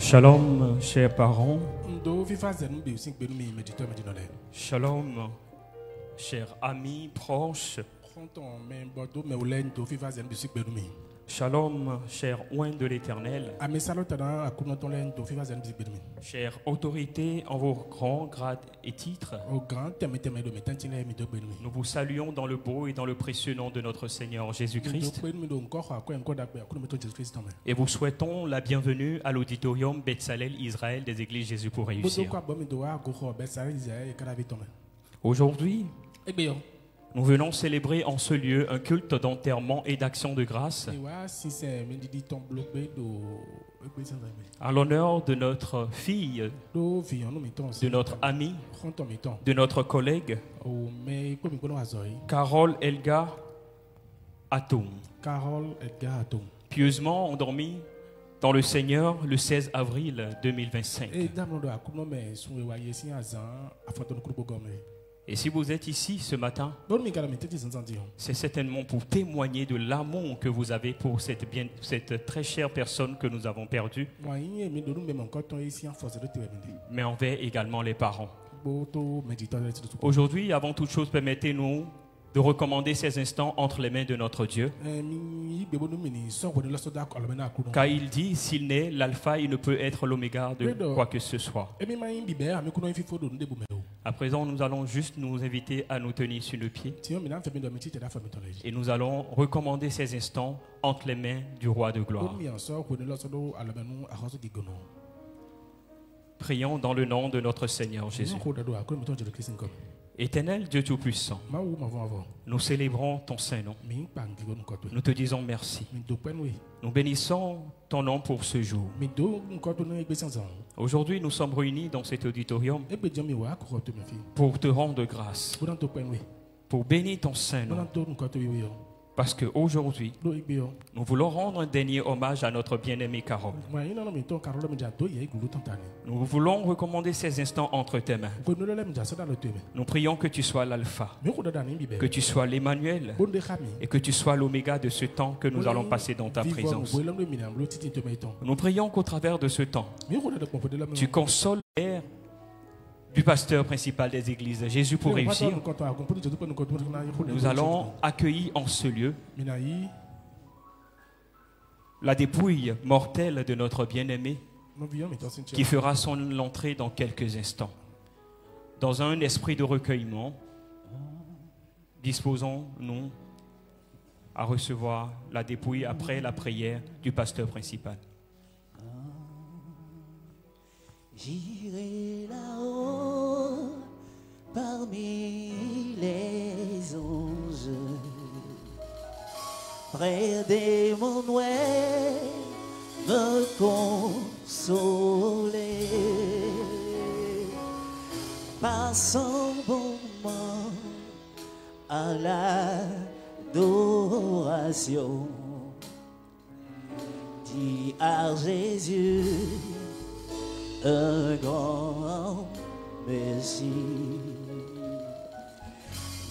Shalom, chers parents. Shalom, chers amis, proches. Shalom, chers oints de l'Éternel. Chères autorités en vos grands grades et titres. Nous vous saluons dans le beau et dans le précieux nom de notre Seigneur Jésus-Christ. Et vous souhaitons la bienvenue à l'auditorium Beth-Salel Israël des Églises Jésus pour réussir. Aujourd'hui, nous venons célébrer en ce lieu un culte d'enterrement et d'action de grâce à l'honneur de notre fille, de notre amie, de notre collègue, Carole Elga Atom, pieusement endormie dans le Seigneur le 16 avril 2025. Et si vous êtes ici ce matin, c'est certainement pour témoigner de l'amour que vous avez pour cette très chère personne que nous avons perdue, mais envers également les parents. Aujourd'hui, avant toute chose, permettez-nous de recommander ces instants entre les mains de notre Dieu. Car il dit, s'il n'est l'alpha, il ne peut être l'oméga de quoi que ce soit. À présent, nous allons juste nous inviter à nous tenir sur le pied. Et nous allons recommander ces instants entre les mains du roi de gloire. Prions dans le nom de notre Seigneur Jésus. Éternel Dieu Tout-Puissant, nous célébrons ton Saint-Nom. Nous te disons merci. Nous bénissons ton nom pour ce jour. Aujourd'hui, nous sommes réunis dans cet auditorium pour te rendre grâce, pour bénir ton Saint-Nom. Parce qu'aujourd'hui, nous voulons rendre un dernier hommage à notre bien-aimée Carole. Nous voulons recommander ces instants entre tes mains. Nous prions que tu sois l'alpha, que tu sois l'Emmanuel et que tu sois l'oméga de ce temps que nous allons passer dans ta présence. Nous prions qu'au travers de ce temps, tu consoles l'air du pasteur principal des églises, Jésus pour réussir. Nous allons accueillir en ce lieu la dépouille mortelle de notre bien-aimé qui fera son entrée dans quelques instants. Dans un esprit de recueillement, disposons-nous à recevoir la dépouille après la prière du pasteur principal. J'irai là-haut parmi les anges, près des monouets me consoler, passant bon moment à l'adoration, dis à Jésus un grand merci.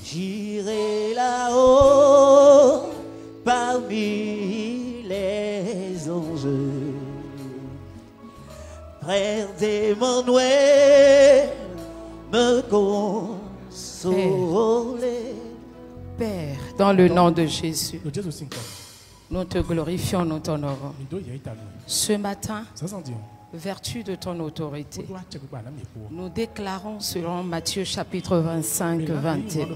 J'irai là-haut parmi les anges, près d'Emmanuel me consoler. Père, dans le nom de Jésus, nous te glorifions, nous t'honorons. Ce matin, vertu de ton autorité, nous déclarons selon Matthieu chapitre 25, 21.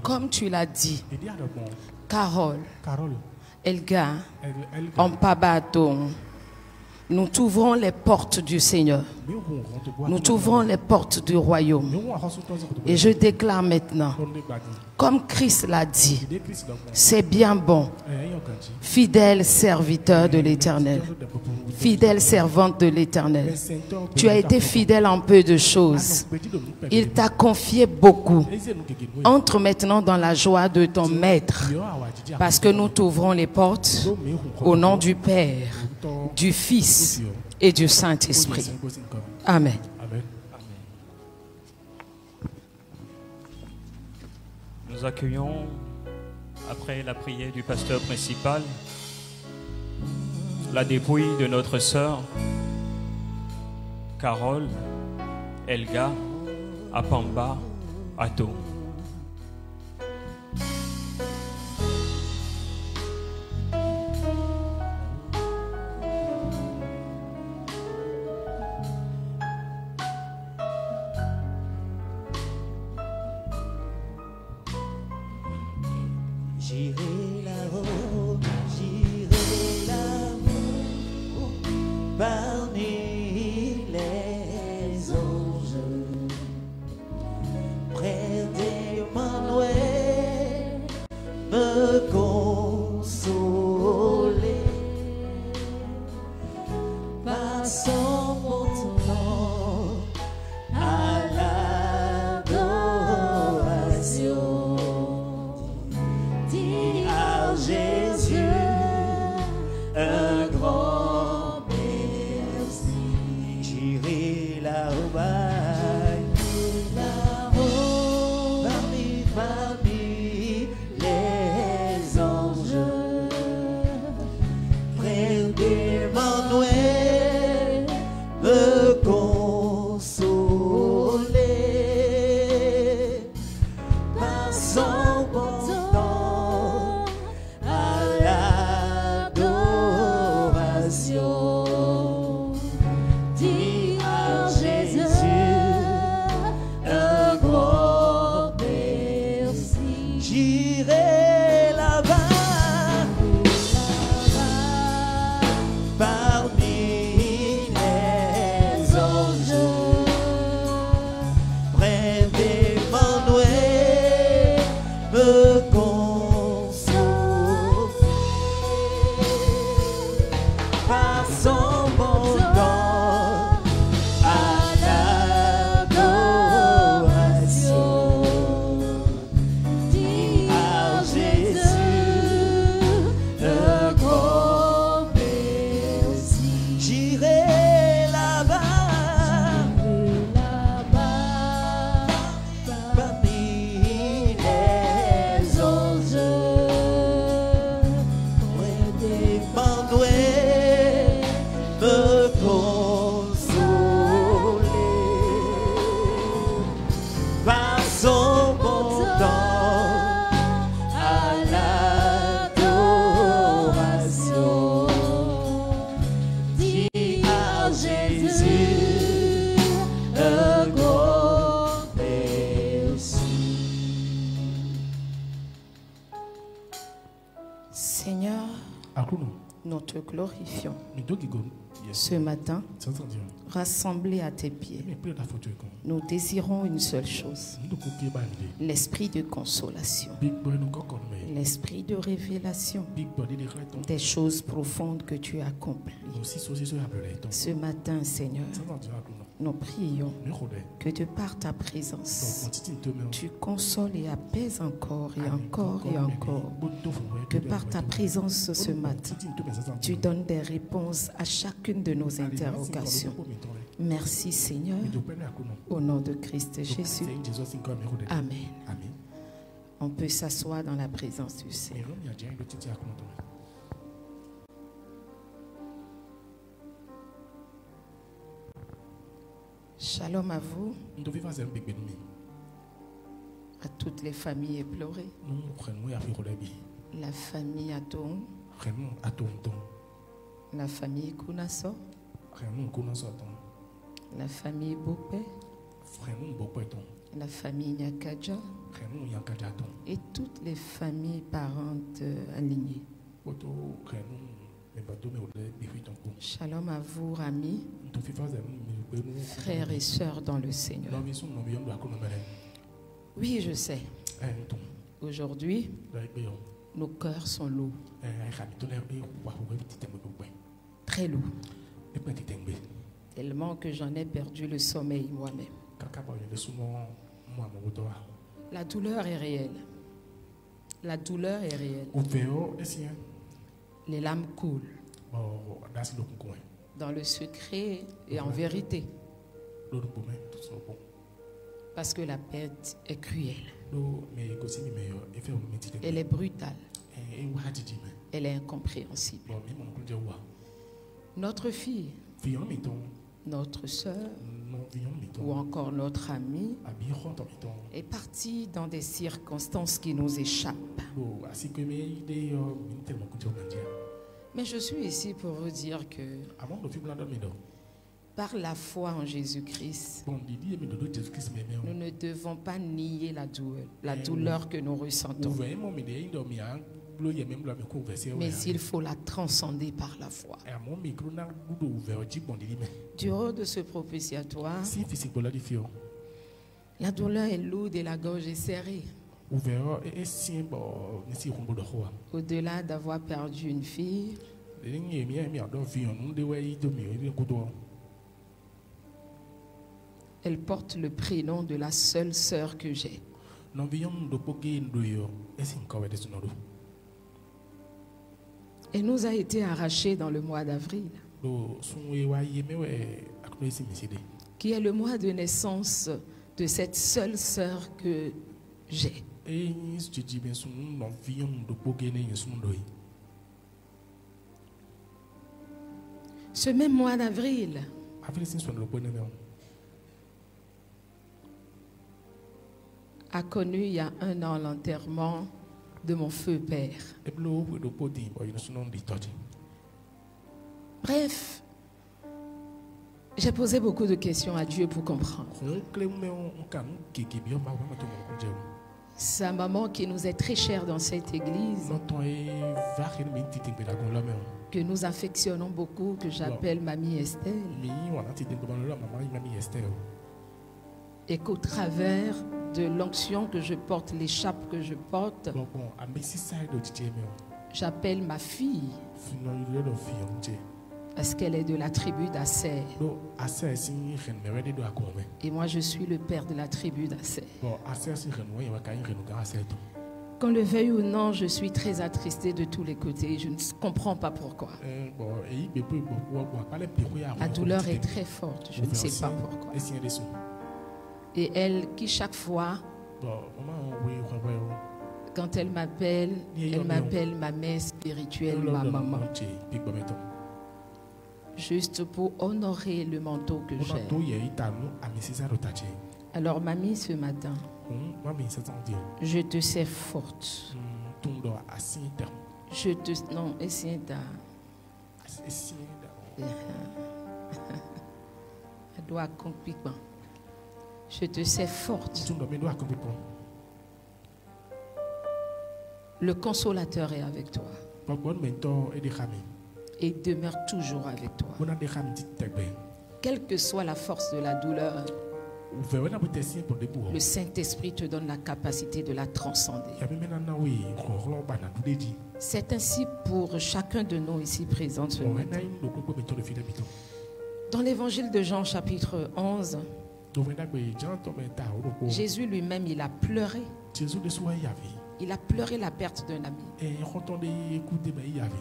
Comme tu l'as dit, Carole, Elga, Ampabaton, nous t'ouvrons les portes du Seigneur. Nous t'ouvrons les portes du royaume. Et je déclare maintenant, comme Christ l'a dit, c'est bien bon, fidèle serviteur de l'Éternel, fidèle servante de l'Éternel. Tu as été fidèle en peu de choses. Il t'a confié beaucoup. Entre maintenant dans la joie de ton Maître, parce que nous t'ouvrons les portes au nom du Père, du Fils et du Saint-Esprit. Amen. Nous accueillons, après la prière du pasteur principal, la dépouille de notre sœur Carole Elga Apamba Ato. J'irai là-haut, parmi les anges, près d'Emmanuel, me consoler, passant mon temps à l'adoration. Jésus, un grand merci. J'irai là-haut, parmi les anges, près d'Emmanuel, me consoler, passant mon temps à l'adoration. Dis à Jésus un grand merci. J'irai là-bas, parmi les anges, près d'Emmanuel, me passant mon temps à l'adoration. Dis à Jésus un grand merci. J'irai là-bas, parmi les anges, près d'Emmanuel, me consoler, passant mon temps à l'adoration. Dis à Jésus un grand merci. Seigneur, nous te glorifions ce matin, rassemblés à tes pieds. Nous désirons une seule chose, l'esprit de consolation, l'esprit de révélation des choses profondes que tu as accomplies. Ce matin, Seigneur, nous prions que de par ta présence, tu consoles et apaises encore et encore et encore. Que par ta présence ce matin, tu donnes des réponses à chacune de nos interrogations. Merci Seigneur, au nom de Christ Jésus. Amen. On peut s'asseoir dans la présence du Seigneur. Shalom à vous, à toutes les familles éplorées, la famille Aton, la famille Kunaso, la famille Bopé, la famille Nyakaja et toutes les familles parentes alignées. Shalom à vous, amis, frères et sœurs dans le Seigneur. Oui, je sais. Aujourd'hui, nos cœurs sont lourds. Très lourds. Tellement que j'en ai perdu le sommeil moi-même. La douleur est réelle. La douleur est réelle. Les larmes coulent. Dans le secret et en vérité. Parce que la perte est cruelle. Elle est brutale. Elle est incompréhensible. notre fille, notre sœur ou encore notre ami est parti dans des circonstances qui nous échappent. Mais je suis ici pour vous dire que par la foi en Jésus-Christ, nous ne devons pas nier la douleur que nous ressentons. Mais il faut la transcender par la foi. Du haut de ce propitiatoire, la douleur est lourde et la gorge est serrée. Au-delà d'avoir perdu une fille, elle porte le prénom de la seule sœur que j'ai. Elle nous a été arrachée dans le mois d'avril, qui est le mois de naissance de cette seule sœur que j'ai. Ce même mois d'avril, a connu il y a 1 an l'enterrement de mon feu père. Bref, j'ai posé beaucoup de questions à Dieu pour comprendre. Sa maman qui nous est très chère dans cette église, que nous affectionnons beaucoup, que j'appelle Mamie Estelle, et qu'au travers de l'onction que je porte, l'écharpe que je porte, j'appelle ma fille, parce qu'elle est de la tribu d'Asser. Et moi je suis le père de la tribu d'Asser. Qu'on le veuille ou non, je suis très attristée de tous les côtés. Je ne comprends pas pourquoi. La douleur est très forte, je ne sais pas pourquoi. Et elle qui chaque fois, quand elle m'appelle ma mère spirituelle, ma maman. Juste pour honorer le manteau que j'ai. Alors mamie, ce matin, je te sais forte. Je te... Non, Essienda. Je te sais forte. Le consolateur est avec toi. Et demeure toujours avec toi. Quelle que soit la force de la douleur, le Saint-Esprit te donne la capacité de la transcender. C'est ainsi pour chacun de nous ici présents ce matin. Dans l'évangile de Jean chapitre 11, Jésus lui-même, il a pleuré. Il a pleuré la perte d'un ami.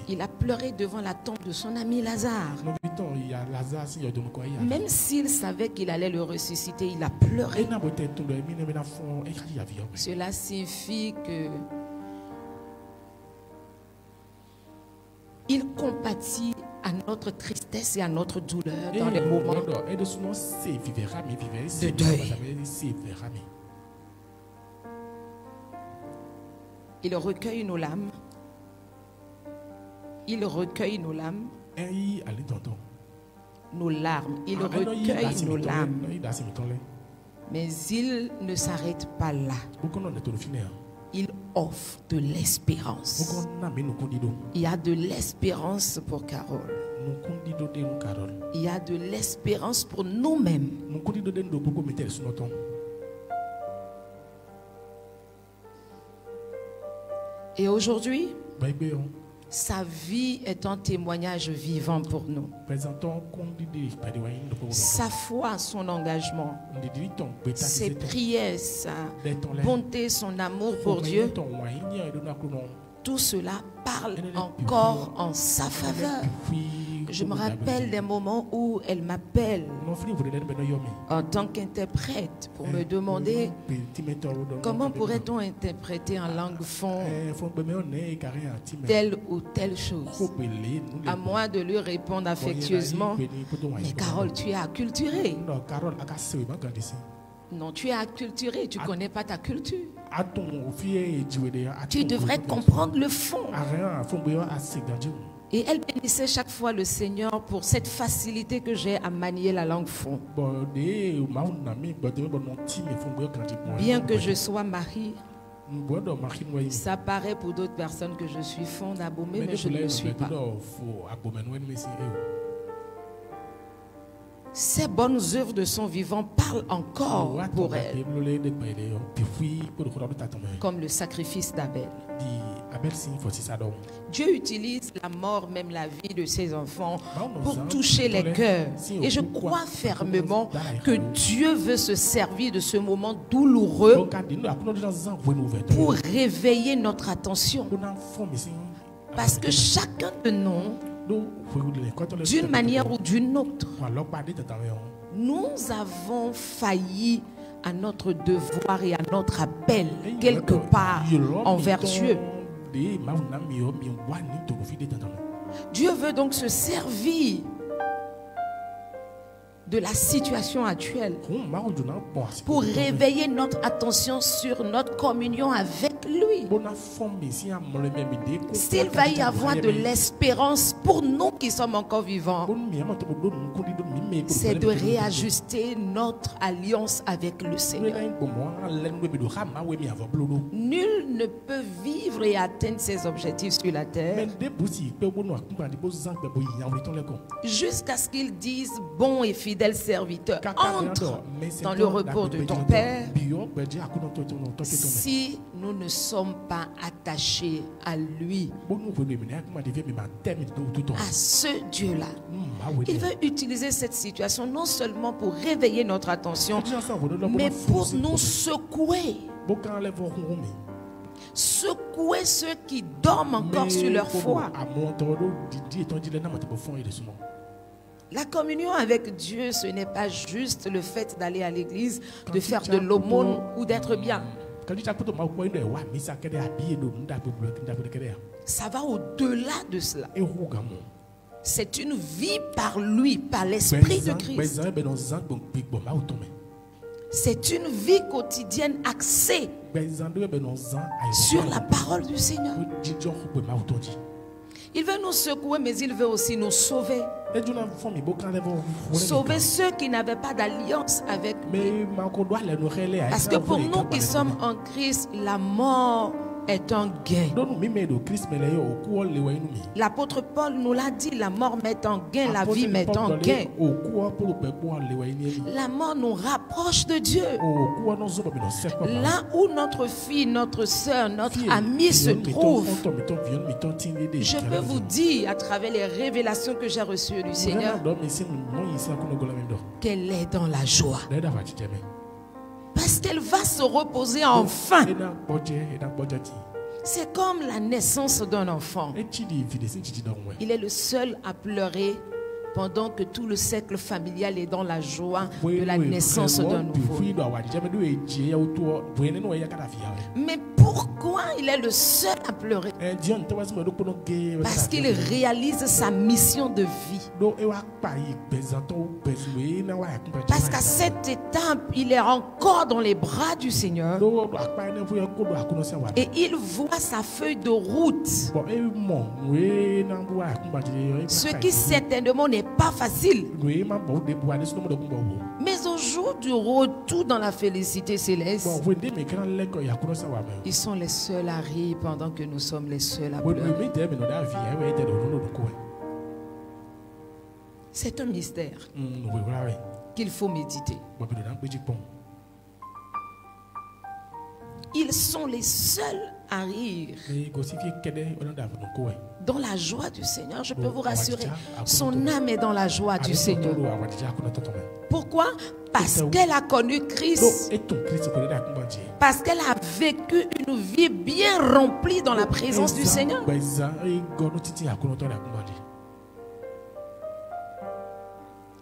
Il a pleuré devant la tombe de son ami Lazare. Même s'il savait qu'il allait le ressusciter, il a pleuré. Cela signifie que il compatit à notre tristesse et à notre douleur dans les moments de deuil. Il recueille nos larmes. Il recueille nos larmes. Nos larmes. Il recueille nos larmes. Mais il ne s'arrête pas là. Il offre de l'espérance. Il y a de l'espérance pour Carole. Il y a de l'espérance pour nous-mêmes. Et aujourd'hui, sa vie est un témoignage vivant pour nous. Sa foi, son engagement, ses prières, sa bonté, son amour pour Dieu, tout cela parle encore en sa faveur. Je me rappelle des moments où elle m'appelle en tant qu'interprète pour me demander comment pourrait-on interpréter en langue fond telle ou telle chose. À moi de lui répondre affectueusement, mais Carole, tu es acculturée. Non, tu es acculturée, tu ne connais pas ta culture. Tu devrais comprendre le fond. Et elle bénissait chaque fois le Seigneur pour cette facilité que j'ai à manier la langue fond. Bien que je sois mariée, ça paraît pour d'autres personnes que je suis fond d'Abomey, mais je ne le suis pas. Ces bonnes œuvres de son vivant parlent encore pour elle, comme le sacrifice d'Abel. Dieu utilise la mort, même la vie de ses enfants, pour toucher les cœurs. Et je crois fermement que Dieu veut se servir de ce moment douloureux pour réveiller notre attention. Parce que chacun de nous, d'une manière ou d'une autre, nous avons failli à notre devoir et à notre appel quelque part envers Dieu. Dieu veut donc se servir de la situation actuelle pour réveiller notre attention sur notre communion avec lui. S'il va y avoir de l'espérance pour nous qui sommes encore vivants, c'est de réajuster notre alliance avec le Seigneur. Nul ne peut vivre et atteindre ses objectifs sur la terre jusqu'à ce qu'il dise bon et fidèle serviteur, entre dans le repos de ton Père si nous ne sommes pas attachés à lui, à ce Dieu-là. Il veut utiliser cette situation non seulement pour réveiller notre attention, mais pour nous secouer. Secouer ceux qui dorment encore sur leur foi. La communion avec Dieu, ce n'est pas juste le fait d'aller à l'église, de faire de l'aumône ou d'être bien. Ça va au-delà de cela. C'est une vie par lui, par l'Esprit de Christ. C'est une vie quotidienne axée sur la parole du Seigneur. Il veut nous secouer, mais il veut aussi nous sauver. Sauver ceux qui n'avaient pas d'alliance avec lui. Parce que pour nous qui sommes en Christ, la mort est un gain. L'apôtre Paul nous l'a dit, la mort met en gain, la vie met en gain. La mort nous rapproche de Dieu. Là où notre fille, notre soeur, notre amie se trouve, je peux vous dire à travers les révélations que j'ai reçues du Seigneur qu'elle est dans la joie. Parce qu'elle va se reposer enfin. C'est comme la naissance d'un enfant. Il est le seul à pleurer pendant que tout le cercle familial est dans la joie de la naissance d'un nouveau. Mais pourquoi il est le seul à pleurer? Parce qu'il réalise sa mission de vie. Parce qu'à cette étape, il est encore dans les bras du Seigneur. Et il voit sa feuille de route. Ce qui certainement n'est pas facile. Mais au jour du retour dans la félicité céleste, ils sont les seuls à rire pendant que nous sommes les seuls à pleurer. C'est un mystère qu'il faut méditer. Ils sont les seuls à rire dans la joie du Seigneur. Je peux vous rassurer, son âme est dans la joie du Seigneur. Pourquoi? Parce qu'elle a connu Christ. Parce qu'elle a vécu une vie bien remplie dans la présence du Seigneur.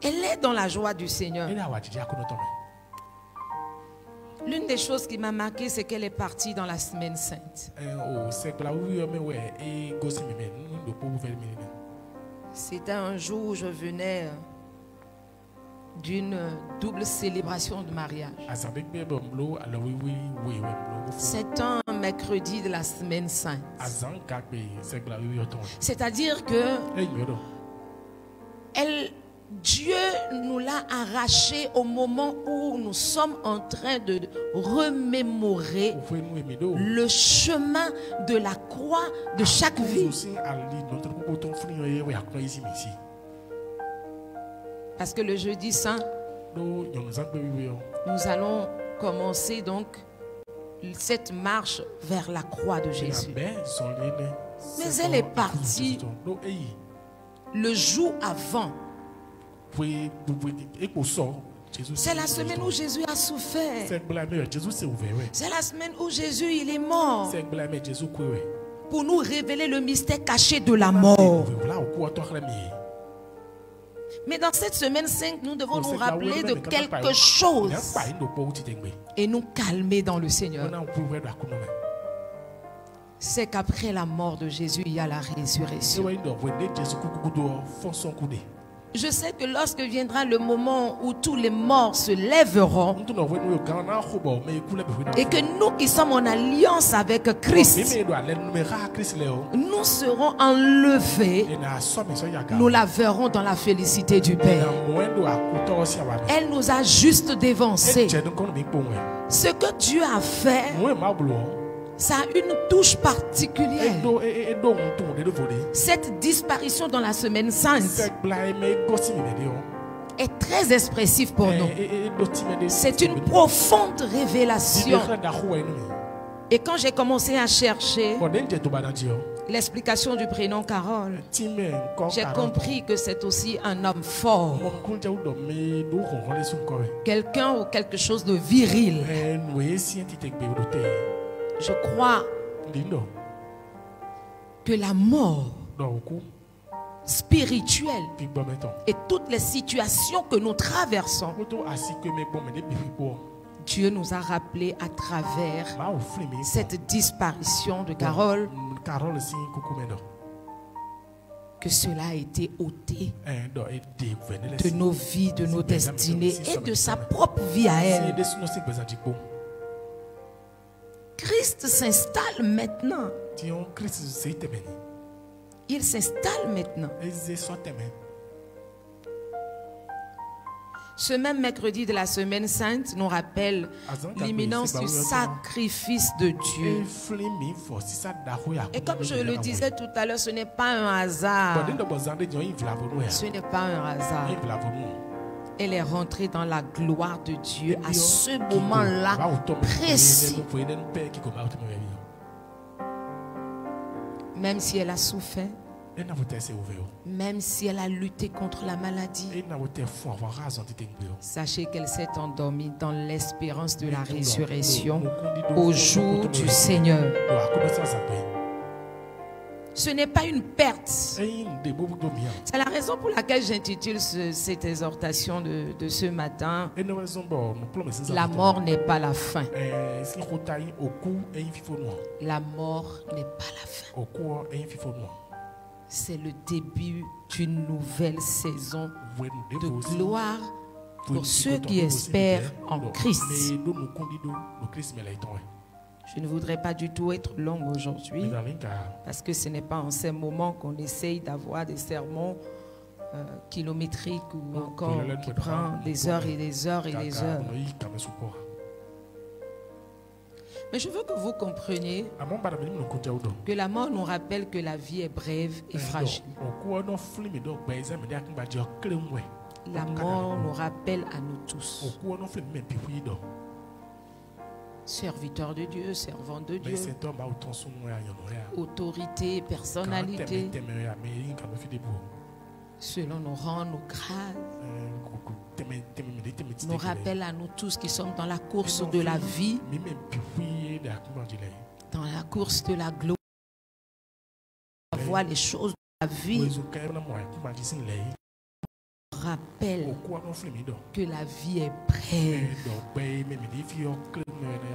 Elle est dans la joie du Seigneur. L'une des choses qui m'a marqué, c'est qu'elle est partie dans la semaine sainte. C'était un jour où je venais d'une double célébration de mariage. C'est un mercredi de la semaine sainte. C'est-à-dire que Dieu nous l'a arraché au moment où nous sommes en train de remémorer le chemin de la croix de chaque vie. Parce que le jeudi saint, nous allons commencer donc cette marche vers la croix de Jésus. Mais elle est partie le jour avant. C'est la semaine où Jésus a souffert. C'est la semaine où Jésus il est mort. Pour nous révéler le mystère caché de la mort. Mais dans cette semaine 5, nous devons nous rappeler de quelque chose et nous calmer dans le Seigneur. C'est qu'après la mort de Jésus, il y a la résurrection. Je sais que lorsque viendra le moment où tous les morts se lèveront et que nous qui sommes en alliance avec Christ, nous serons enlevés, nous la verrons dans la félicité du Père. Elle nous a juste dévancés. Ce que Dieu a fait, ça a une touche particulière. Cette disparition dans la semaine sainte est très expressive pour nous. C'est une profonde révélation. Et quand j'ai commencé à chercher l'explication du prénom Carole, j'ai compris que c'est aussi un homme fort. Quelqu'un ou quelque chose de viril. Je crois que la mort spirituelle et toutes les situations que nous traversons, Dieu nous a rappelé à travers cette disparition de Carole que cela a été ôté de nos vies, de nos destinées et de sa propre vie à elle. Christ s'installe maintenant. Il s'installe maintenant. Ce même mercredi de la semaine sainte nous rappelle l'imminence du sacrifice de Dieu. Et comme je le disais tout à l'heure, ce n'est pas un hasard. Ce n'est pas un hasard. Elle est rentrée dans la gloire de Dieu à ce moment-là précis. Même si elle a souffert, même si elle a lutté contre la maladie, sachez qu'elle s'est endormie dans l'espérance de la résurrection au jour du Seigneur. Ce n'est pas une perte. C'est la raison pour laquelle j'intitule cette exhortation de ce matin: la mort n'est pas la fin. La mort n'est pas la fin. C'est le début d'une nouvelle saison de gloire pour ceux qui espèrent en Christ. Je ne voudrais pas du tout être longue aujourd'hui, parce que ce n'est pas en ces moments qu'on essaye d'avoir des sermons kilométriques ou encore qui prennent des heures et des heures et des heures. Mais je veux que vous compreniez que la mort nous rappelle que la vie est brève et fragile. La mort nous rappelle à nous tous, serviteurs de Dieu, servants de Dieu, autorité, personnalité, selon nos rangs, nos grades, nous rappelle à nous tous qui sommes dans la course de la vie, dans la course de la gloire, voir les choses de la vie rappelle que la vie est brève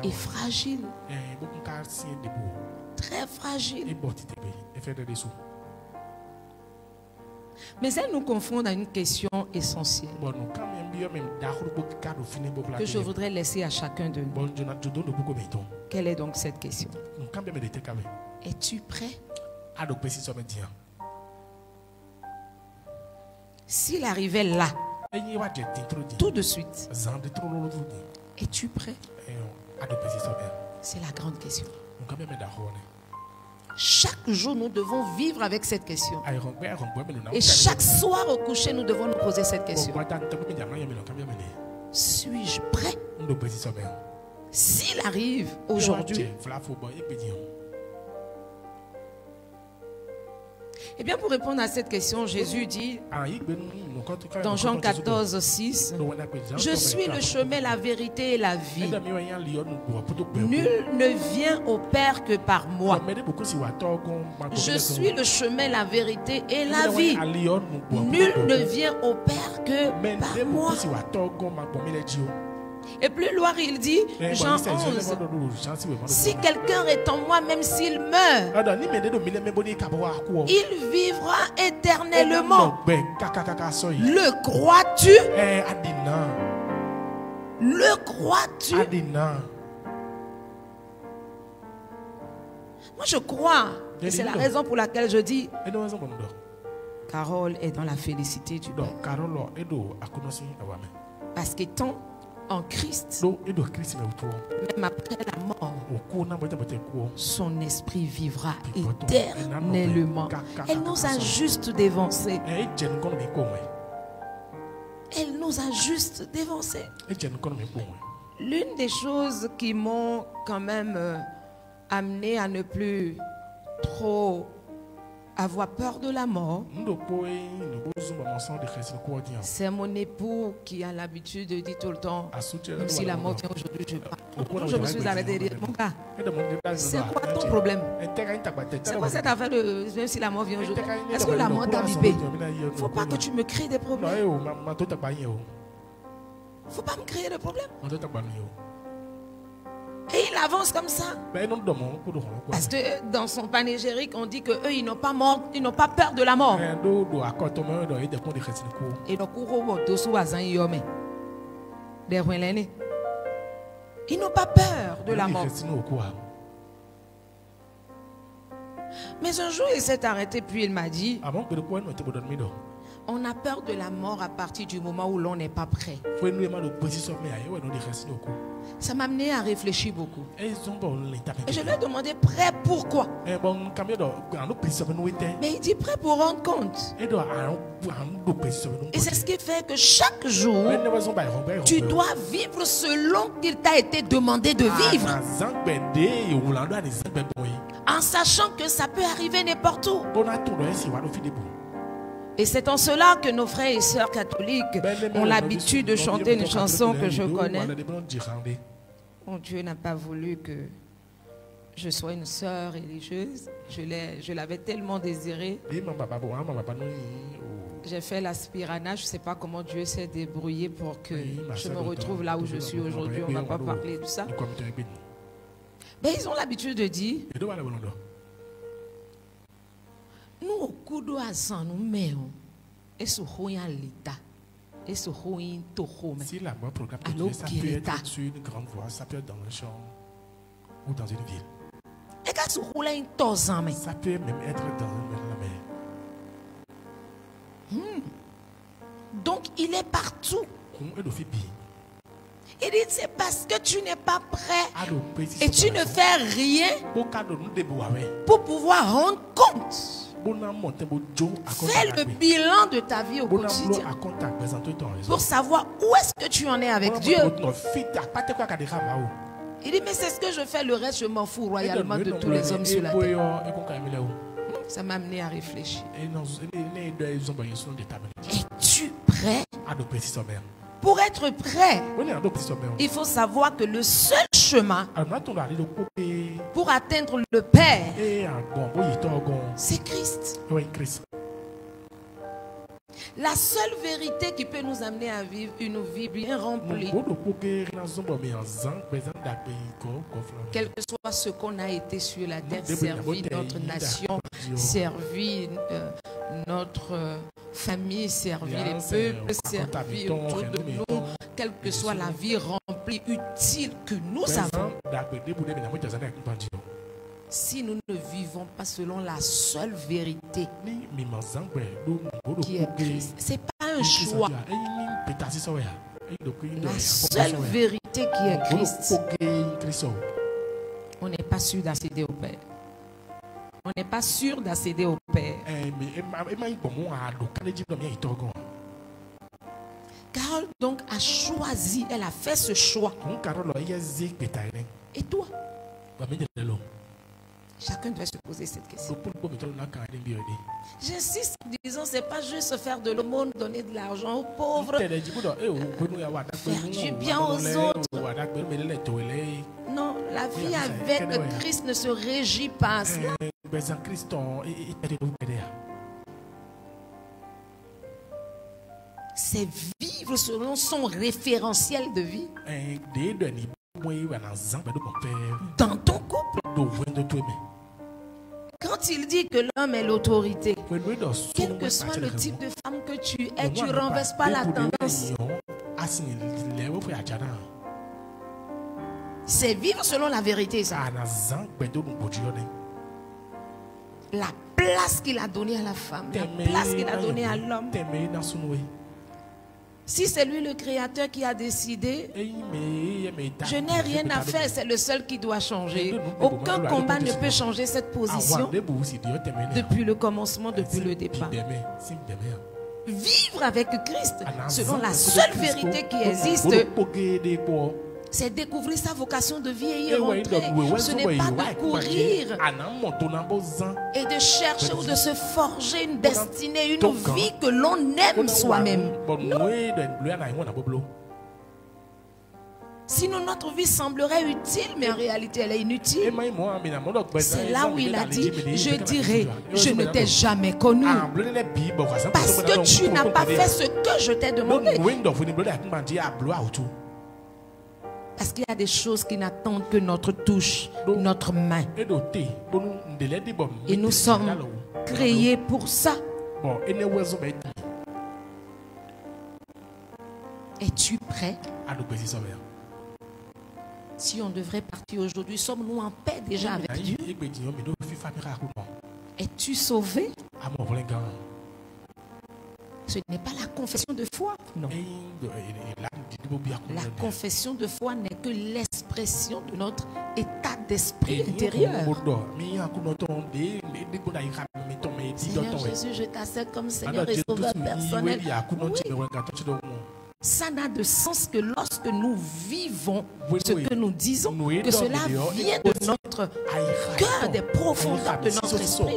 et fragile. Très fragile. Mais elle nous confronte à une question essentielle que je voudrais laisser à chacun de nous. Quelle est donc cette question? Es-tu prêt? S'il arrivait là, tout de suite, es-tu prêt? C'est la grande question. Chaque jour, nous devons vivre avec cette question. Et chaque soir au coucher, nous devons nous poser cette question. Suis-je prêt? S'il arrive aujourd'hui, eh bien, pour répondre à cette question, Jésus dit dans Jean 14, 6, « Je suis le chemin, la vérité et la vie. Nul ne vient au Père que par moi. Je suis le chemin, la vérité et la vie. Nul ne vient au Père que par moi. » Et plus loin, il dit, Jean 11, si quelqu'un est en moi, même s'il meurt, il vivra éternellement. Le crois-tu? Le crois-tu? Moi, je crois. Et c'est la raison pour laquelle je dis, Carole est dans la félicité du Père. Parce qu'étant en Christ, même après la mort, son esprit vivra éternellement. Elle nous a juste dévancés. Elle nous a juste dévancés. L'une des choses qui m'ont quand même amené à ne plus trop avoir peur de la mort, c'est mon époux qui a l'habitude de dire tout le temps, même si la mort vient aujourd'hui, je pars. Je me suis arrêté de dire, mon gars, c'est quoi ton problème? C'est quoi cette affaire de même si la mort vient aujourd'hui? Est-ce que la mort t'a bipé? Il ne faut pas que tu me crées des problèmes. Il ne faut pas me créer des problèmes. Et il avance comme ça. Parce que dans son panégyrique, on dit qu'eux, ils n'ont pas peur de la mort. Et donc, ils n'ont pas peur de la mort. Mais un jour, il s'est arrêté, puis il m'a dit, on a peur de la mort à partir du moment où l'on n'est pas prêt. Ça m'a amené à réfléchir beaucoup. Et je lui ai demandé prêt pourquoi. Mais il dit prêt pour rendre compte. Et c'est ce qui fait que chaque jour, tu dois vivre selon qu'il t'a été demandé de vivre. En sachant que ça peut arriver n'importe où. Et c'est en cela que nos frères et sœurs catholiques ont l'habitude de chanter une chanson que je connais. Mon Dieu n'a pas voulu que je sois une sœur religieuse. Je l'avais tellement désiré. J'ai fait l'aspirana. Je ne sais pas comment Dieu s'est débrouillé pour que je me retrouve là où je suis aujourd'hui. On ne va pas parler de ça. Mais ils ont l'habitude de dire... Nous au coup de hasard nous mettons et ce royal l'état et ce royal tohome. Si la mort programme ça peut être sur une grande voie, ça peut être dans un champ ou dans une ville. Et quand ce royal ça peut même être dans la mer. Donc il est partout. Il dit c'est parce que tu n'es pas prêt et tu ne fais rien pour pouvoir rendre compte. Fais le bilan de ta vie au quotidien pour savoir où est-ce que tu en es avec Dieu. Il dit mais c'est ce que je fais, le reste je m'en fous royalement de tous les hommes sur la terre. Ça m'a amené à réfléchir. Es-tu prêt? Pour être prêt, il faut savoir que le seul chemin pour atteindre le Père, c'est Christ. La seule vérité qui peut nous amener à vivre une vie bien remplie, quel que soit ce qu'on a été sur la terre, servi notre nation, servi notre famille, servi les peuples, servi autour de nous, quelle que soit la vie remplie, utile que nous avons. Si nous ne vivons pas selon la seule vérité qui est Christ, ce n'est pas un choix. La seule vérité qui est Christ, on n'est pas sûr d'accéder au Père. On n'est pas sûr d'accéder au Père. Carole donc a choisi, elle a fait ce choix. Et toi? Chacun doit se poser cette question. J'insiste en disant, ce n'est pas juste faire de l'aumône, donner de l'argent aux pauvres, faire du bien aux autres. Non, la vie avec Christ ne se régit pas à cela. C'est vivre selon son référentiel de vie. Dans ton couple. Quand il dit que l'homme est l'autorité, quel que soit le type de femme que tu es, tu ne renverses pas la tendance. C'est vivre selon la vérité, ça. La place qu'il a donnée à la femme, la place qu'il a donnée à l'homme. Si c'est lui le créateur qui a décidé, je n'ai rien à faire, c'est le seul qui doit changer. Aucun combat ne peut changer cette position depuis le commencement, depuis le départ. Vivre avec Christ, selon la seule vérité qui existe, c'est découvrir sa vocation de vie et y rentrer. Ce n'est pas de courir et de chercher ou de se forger une destinée, une vie que l'on aime soi-même. Non. Sinon notre vie semblerait utile, mais en réalité elle est inutile. C'est là où il a dit, je dirai, je ne t'ai jamais connu. Parce que tu n'as pas fait ce que je t'ai demandé. Parce qu'il y a des choses qui n'attendent que notre touche, notre main. Et nous sommes créés pour ça. Es-tu prêt? Si on devrait partir aujourd'hui, sommes-nous en paix déjà avec Dieu? Es-tu sauvé? Ce n'est pas la confession de foi, non. La confession de foi n'est que l'expression de notre état d'esprit intérieur. Seigneur Jésus, je t'accepte comme Seigneur et Sauveur personnel. Oui. Ça n'a de sens que lorsque nous vivons ce que nous disons, que cela vient de notre cœur, des profondeurs de notre esprit.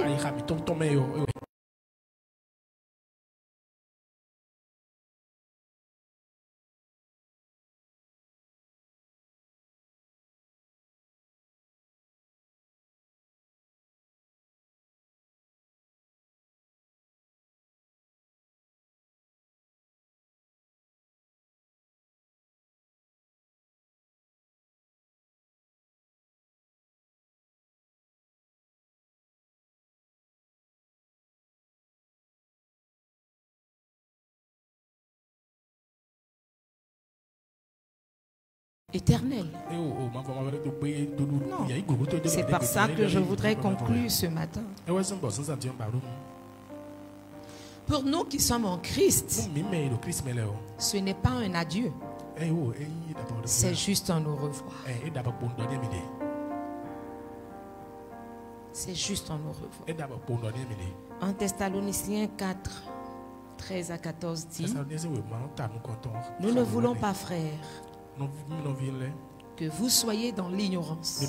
Éternel. Non, c'est par ça que je voudrais conclure ce matin. Pour nous qui sommes en Christ, ce n'est pas un adieu. C'est juste un au revoir. C'est juste un au revoir. En Thessaloniciens 4, 13 à 14 dit, nous ne voulons pas, frères, que vous soyez dans l'ignorance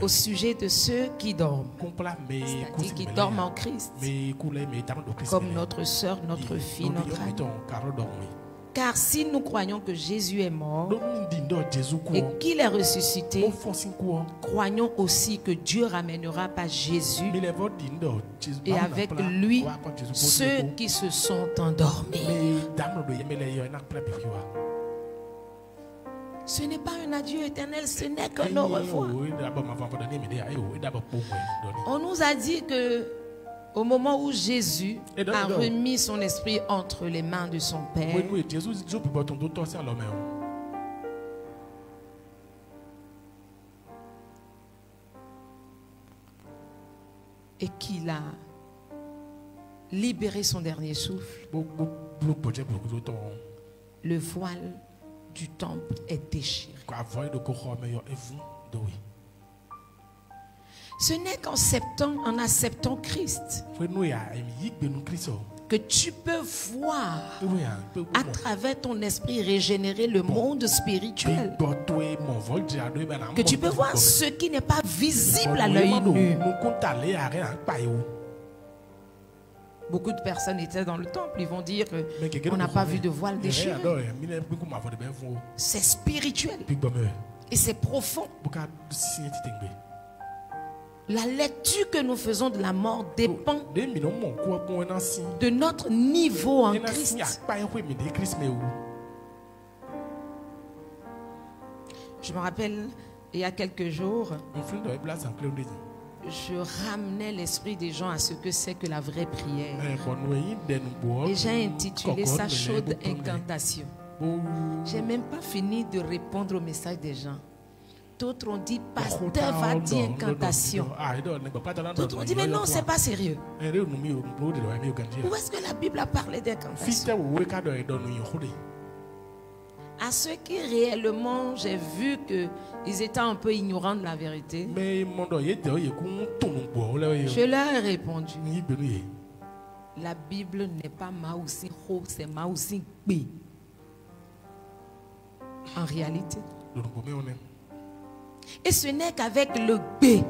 au sujet de ceux qui dorment, c'est-à-dire qui dorment en Christ, comme notre soeur, notre fille, notre amie. Car si nous croyons que Jésus est mort et qu'il est ressuscité, croyons aussi que Dieu ramènera par Jésus et avec lui ceux qui se sont endormis. Ce n'est pas un adieu éternel, ce n'est qu'un au revoir. On nous a dit que au moment où Jésus a remis son esprit entre les mains de son Père, et qu'il a libéré son dernier souffle, le voile du temple est déchiré. Ce n'est en acceptant Christ que tu peux voir à travers ton esprit régénérer le monde spirituel. Que tu peux voir ce qui n'est pas visible à l'œil nu. Beaucoup de personnes étaient dans le temple, ils vont dire qu'on n'a pas vu de voile déchiré. C'est spirituel et c'est profond. La lecture que nous faisons de la mort dépend de notre niveau en Christ. Je me rappelle, il y a quelques jours, je ramenais l'esprit des gens à ce que c'est que la vraie prière. Et j'ai intitulé ça Chaude Incantation. Je n'ai même pas fini de répondre au message des gens. D'autres ont dit, pasteur va dire incantation. D'autres ont dit, mais non, c'est pas sérieux. Où est-ce que la Bible a parlé d'incantation? À ceux qui réellement, j'ai vu qu'ils étaient un peu ignorants de la vérité, je leur ai répondu, la Bible n'est pas Maousi Ho, c'est Maousi B. En réalité. Et ce n'est qu'avec le B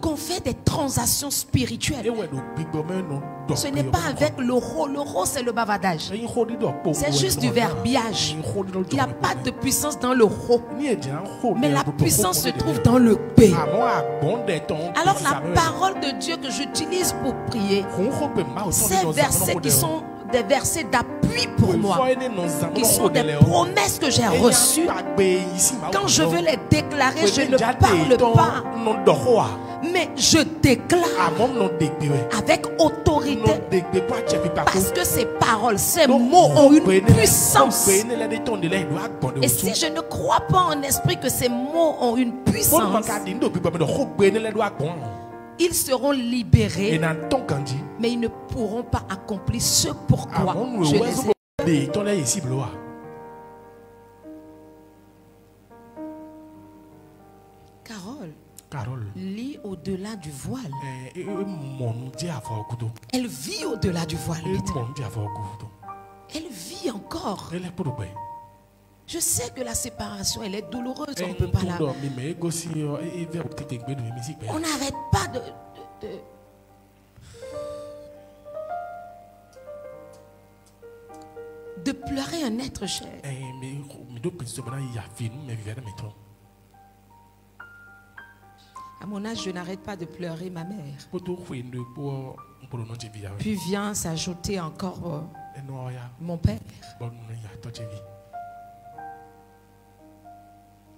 qu'on fait des transactions spirituelles. Ce n'est pas avec le Ro. Le Ro, c'est le bavardage. C'est juste du verbiage. Il n'y a pas de puissance dans le Ro. Mais la puissance se trouve dans le B. Alors la parole de Dieu que j'utilise pour prier, ces versets qui sont des versets d'appui pour moi, qui sont des promesses que j'ai reçues. Quand je veux les déclarer, je ne parle pas, mais je déclare avec autorité, parce que ces paroles, ces mots ont une puissance. Et si je ne crois pas en esprit que ces mots ont une puissance, ils seront libérés, mais ils ne pourront pas accomplir ce pourquoi je les ai. Carole lit au-delà du voile. Elle vit au-delà du voile. Elle vit encore. Je sais que la séparation, elle est douloureuse. On ne peut pas la... On n'arrête pas de pleurer un être cher. À mon âge, je n'arrête pas de pleurer ma mère. Puis vient s'ajouter encore mon père.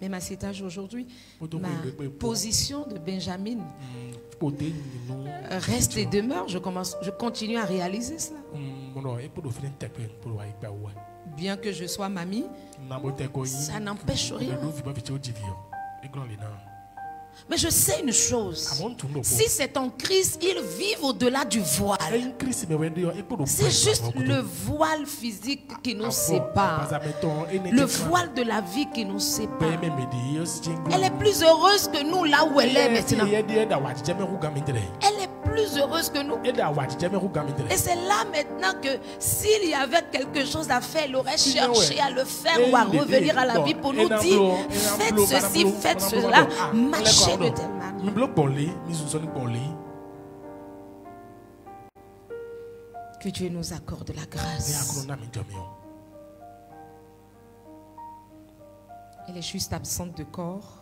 Même à cet âge aujourd'hui, ma position de Benjamin reste et demeure. Je continue à réaliser cela. Bien que je sois mamie, ça n'empêche rien. Mais je sais une chose. Si c'est en Christ, ils vivent au-delà du voile. C'est juste le voile physique qui nous sépare. Le voile de la vie qui nous sépare. Elle est plus heureuse que nous là où elle est maintenant. Elle est plus heureuse que nous. Et c'est là maintenant que s'il y avait quelque chose à faire, elle aurait cherché à le faire ou à revenir à la vie pour nous dire faites ceci, faites cela, marchez de telle manière. Que Dieu nous accorde la grâce Elle est juste absente de corps,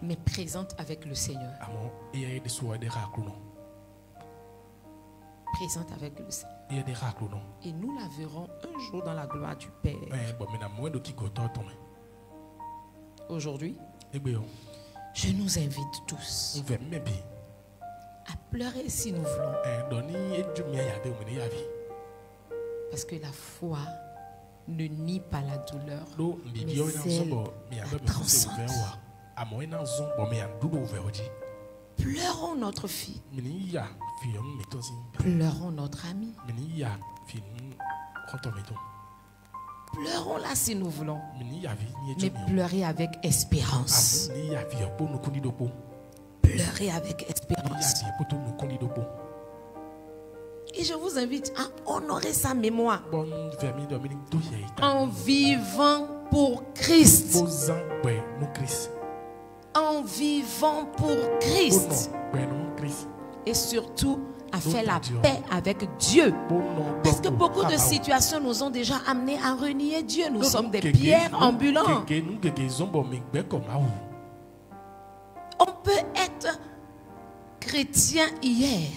mais présente avec le Seigneur. Présente avec le Seigneur. Et nous la verrons un jour dans la gloire du Père. Aujourd'hui, je nous invite tous à pleurer si nous voulons. Parce que la foi ne nie pas la douleur, mais elle la transcende. Pleurons notre fille. Pleurons notre ami. Pleurons-la si nous voulons. Mais pleurer avec espérance. Pleurer avec espérance. Et je vous invite à honorer sa mémoire en vivant pour Christ. En vivant pour Christ. Et surtout, à faire la paix avec Dieu. Parce que beaucoup de situations nous ont déjà amenés à renier Dieu. Nous sommes des pierres ambulants. On peut être chrétien hier,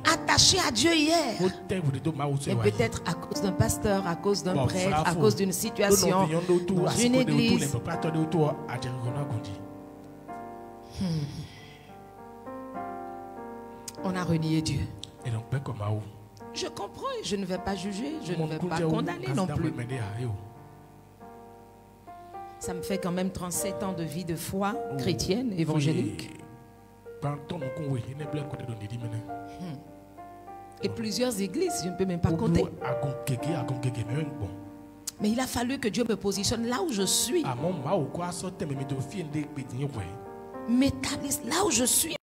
attaché à Dieu hier, et peut-être à cause d'un pasteur, à cause d'un prêtre, à cause d'une situation dans une église. On a renié Dieu. Je comprends et je ne vais pas juger, je ne vais pas condamner non plus. Ça me fait quand même 37 ans de vie de foi chrétienne, évangélique. Et plusieurs églises, je ne peux même pas compter. Mais il a fallu que Dieu me positionne là où je suis. M'établisse là où je suis.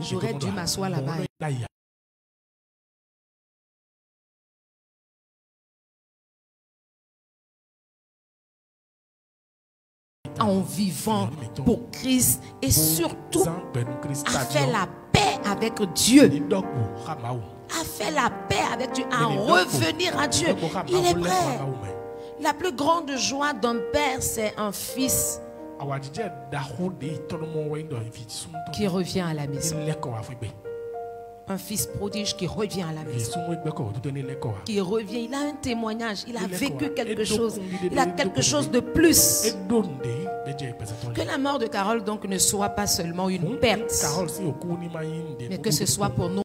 J'aurais dû m'asseoir là-bas. En vivant pour Christ et surtout à faire la paix avec Dieu. À faire la paix avec Dieu, à revenir à Dieu. Il est prêt. La plus grande joie d'un père, c'est un fils qui revient à la maison. Un fils prodige qui revient à la maison. Qui revient, il a un témoignage, il a vécu quelque chose. Il a quelque chose de plus. Que la mort de Carole donc ne soit pas seulement une perte, mais que ce soit pour nous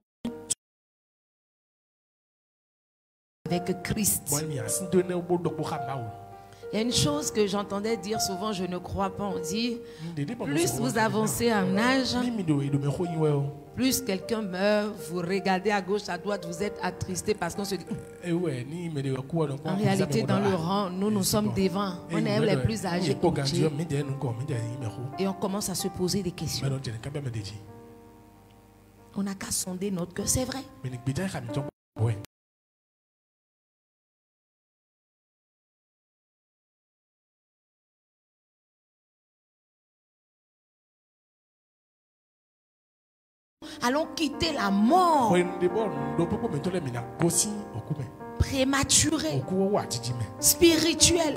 avec Christ. Il y a une chose que j'entendais dire souvent, je ne crois pas. On dit, plus vous avancez en âge, plus quelqu'un meurt, vous regardez à gauche, à droite, vous êtes attristé parce qu'on se dit, en réalité, dans le rang, nous sommes devant. On est les plus âgés. Et on commence à se poser des questions. On n'a qu'à sonder notre cœur, c'est vrai. Allons quitter la mort prématurée, spirituelle,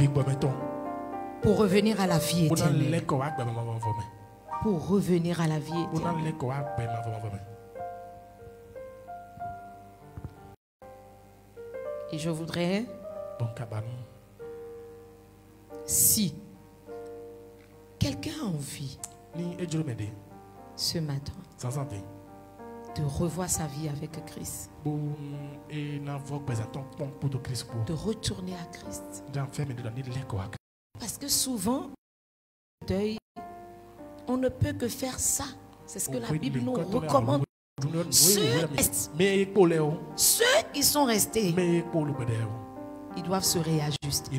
pour revenir à la vie éternelle. Pour revenir à la vie éternelle. Et je voudrais, si quelqu'un a envie ce matin de revoir sa vie avec Christ, de retourner à Christ, parce que souvent deuil, on ne peut que faire ça. C'est ce que la Bible nous recommande. Ceux qui sont restés, ils doivent se réajuster.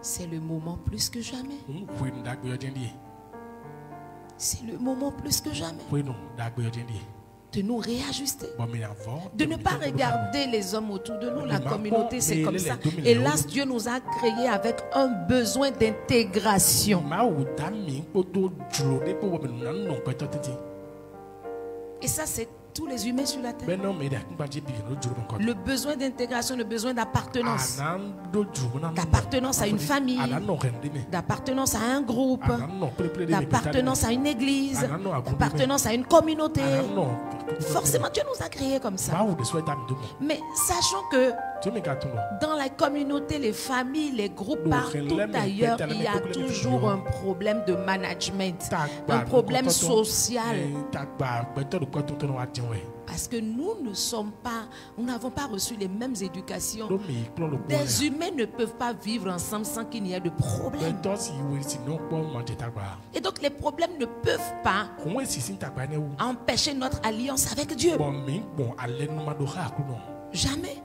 C'est le moment plus que jamais. C'est le moment plus que jamais de nous réajuster, de ne pas regarder les hommes autour de nous. La communauté, c'est comme ça. Hélas, Dieu nous a créés avec un besoin d'intégration. Et ça, c'est tous les humains sur la terre. Le besoin d'intégration, le besoin d'appartenance. D'appartenance à une famille, d'appartenance à un groupe, d'appartenance à une église, d'appartenance à une communauté. Forcément, Dieu nous a créés comme ça. Mais sachons que dans la communauté, les familles, les groupes, partout ailleurs, il y a toujours un problème de management, un problème social. Parce que nous n'avons pas reçu les mêmes éducations. Des humains ne peuvent pas vivre ensemble sans qu'il n'y ait de problème. Et donc les problèmes ne peuvent pas empêcher notre alliance avec Dieu. Jamais.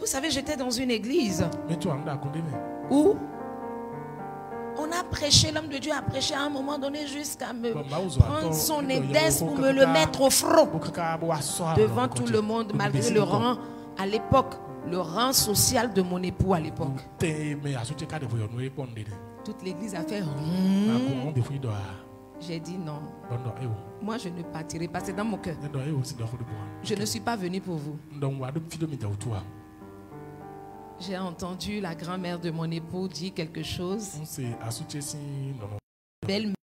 Vous savez, j'étais dans une église où on a prêché, l'homme de Dieu a prêché à un moment donné jusqu'à me prendre son édesse pour me le mettre au front devant tout le monde, malgré le rang à l'époque, le rang social de mon époux à l'époque. Toute l'église a fait J'ai dit non. Moi je ne partirai pas, c'est dans mon cœur. Je ne suis pas venu pour vous. J'ai entendu la grand-mère de mon époux dire quelque chose. Belle.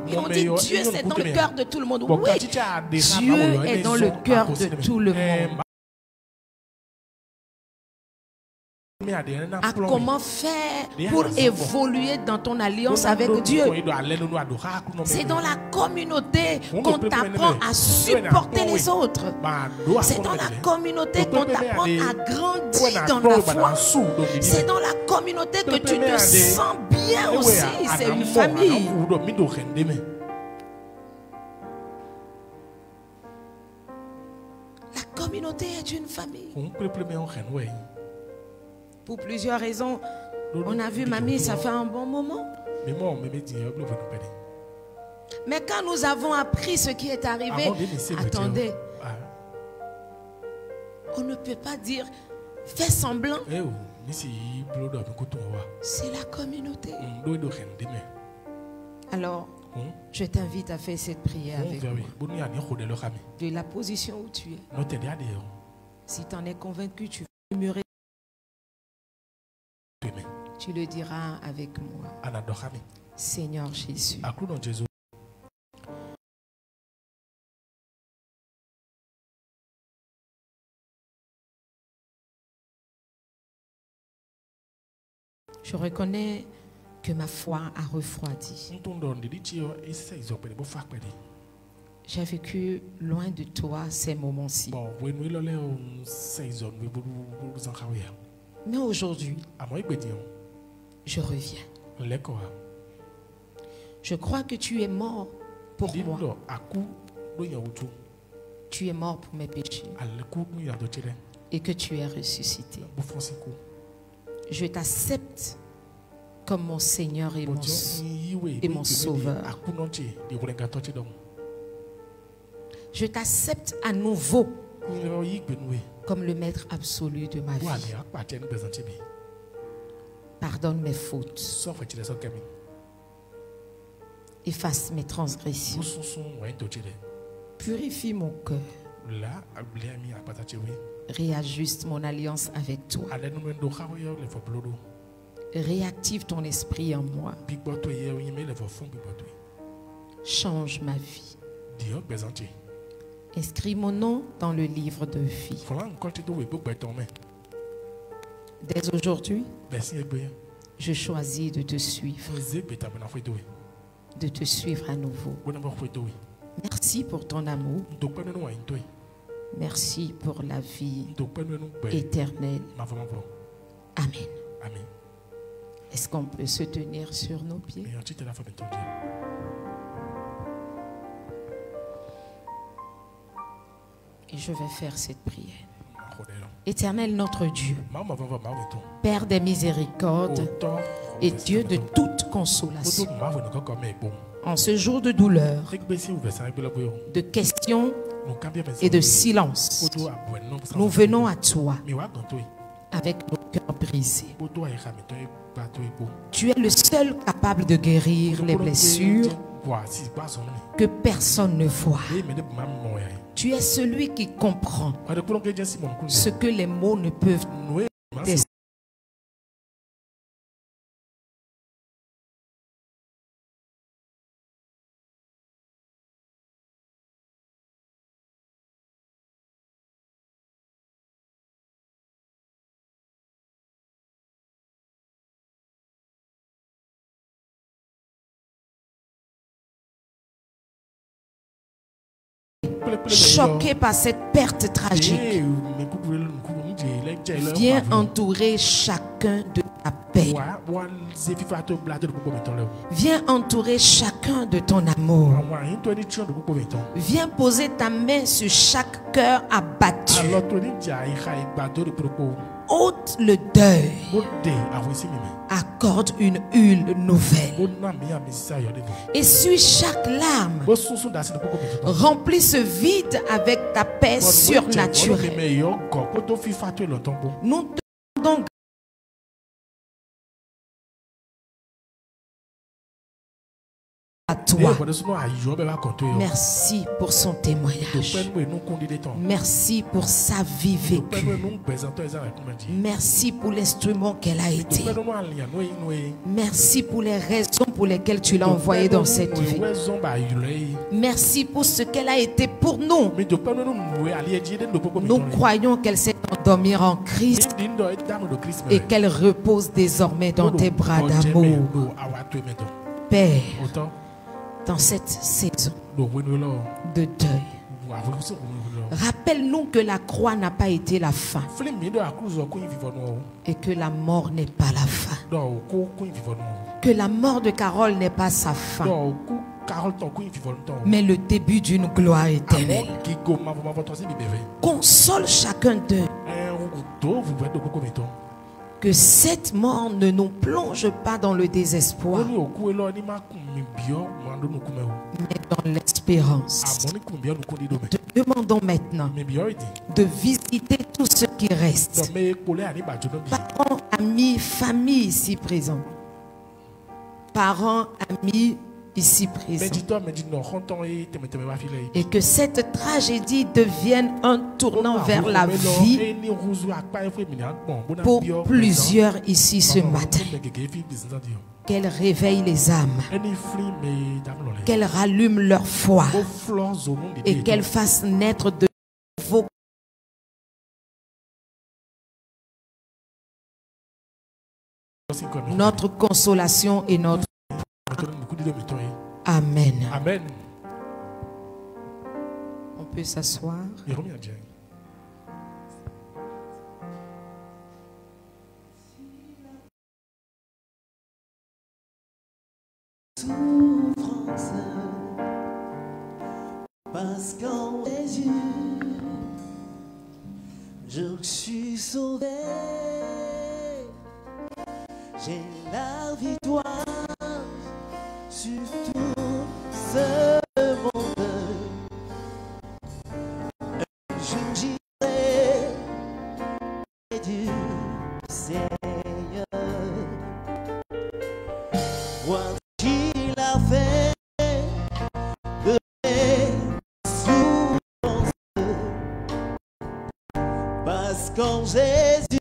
Et on dit Dieu c'est dans le cœur de tout le monde. Oui, Dieu est dans le cœur de tout le monde. À comment faire pour évoluer dans ton alliance avec Dieu. C'est dans la communauté qu'on t'apprend à supporter les autres. C'est dans la communauté qu'on t'apprend à grandir dans la foi. C'est dans la communauté que tu te sens bien aussi. C'est une famille. La communauté est une famille. Pour plusieurs raisons. On a vu mamie, ça fait un bon moment. Mais quand nous avons appris ce qui est arrivé, attendez, on ne peut pas dire fais semblant. C'est la communauté. Alors, je t'invite à faire cette prière avec moi. De la position où tu es. Si tu en es convaincu, tu vas murmurer. Tu le diras avec moi. Seigneur Jésus. Je reconnais que ma foi a refroidi. J'ai vécu loin de toi ces moments-ci. Mais aujourd'hui, je reviens. Je crois que tu es mort pour moi. Tu es mort pour mes péchés. Et que tu es ressuscité. Je t'accepte comme mon Seigneur et mon Sauveur. Je t'accepte à nouveau comme le maître absolu de ma vie. Pardonne mes fautes. Efface mes transgressions. Purifie mon cœur. Réajuste mon alliance avec toi. Réactive ton esprit en moi. Change ma vie. Inscris mon nom dans le livre de vie. Dès aujourd'hui, je choisis de te suivre. De te suivre à nouveau. Merci pour ton amour. Merci pour la vie éternelle. Amen. Amen. Est-ce qu'on peut se tenir sur nos pieds? Et je vais faire cette prière. Éternel notre Dieu, Père des miséricordes et Dieu de toute consolation, en ce jour de douleur, de questions et de silence, nous venons à toi avec nos cœurs brisés. Tu es le seul capable de guérir les blessures que personne ne voit. Tu es celui qui comprend ce que les mots ne peuvent désigner. Choqué par cette perte tragique, viens entourer chacun de ta paix. Viens entourer chacun de ton amour. Viens poser ta main sur chaque cœur abattu. Ôte le deuil. Accorde une huile nouvelle. Essuie chaque larme. Remplis ce vide avec ta paix surnaturelle. Nous te demandons à toi. Merci pour son témoignage. Merci pour sa vie vécue. Merci pour l'instrument qu'elle a été. Merci pour les raisons pour lesquelles tu l'as envoyée dans cette vie. Merci pour ce qu'elle a été pour nous. Nous croyons qu'elle s'est endormie en Christ et qu'elle repose désormais dans tes bras d'amour. Père, dans cette saison de deuil, rappelle-nous que la croix n'a pas été la fin et que la mort n'est pas la fin. Que la mort de Carole n'est pas sa fin, mais le début d'une gloire éternelle. Console chacun d'eux. Que cette mort ne nous plonge pas dans le désespoir, mais dans l'espérance. Te demandons maintenant de visiter tout ce qui reste. Parents, amis, famille ici présents. Parents, amis ici présents. Et que cette tragédie devienne un tournant vers la vie pour plusieurs ici ce matin. Qu'elle réveille les âmes, qu'elle rallume leur foi et qu'elle fasse naître de nouveaux notre consolation et notre Amen. Amen. On peut s'asseoir. Souffrance, parce qu'en Jésus, je suis sauvé. J'ai la victoire sur tout ce monde. Je dirai du Seigneur. Voir qu'il a fait de mes souffrances. Parce qu'en Jésus,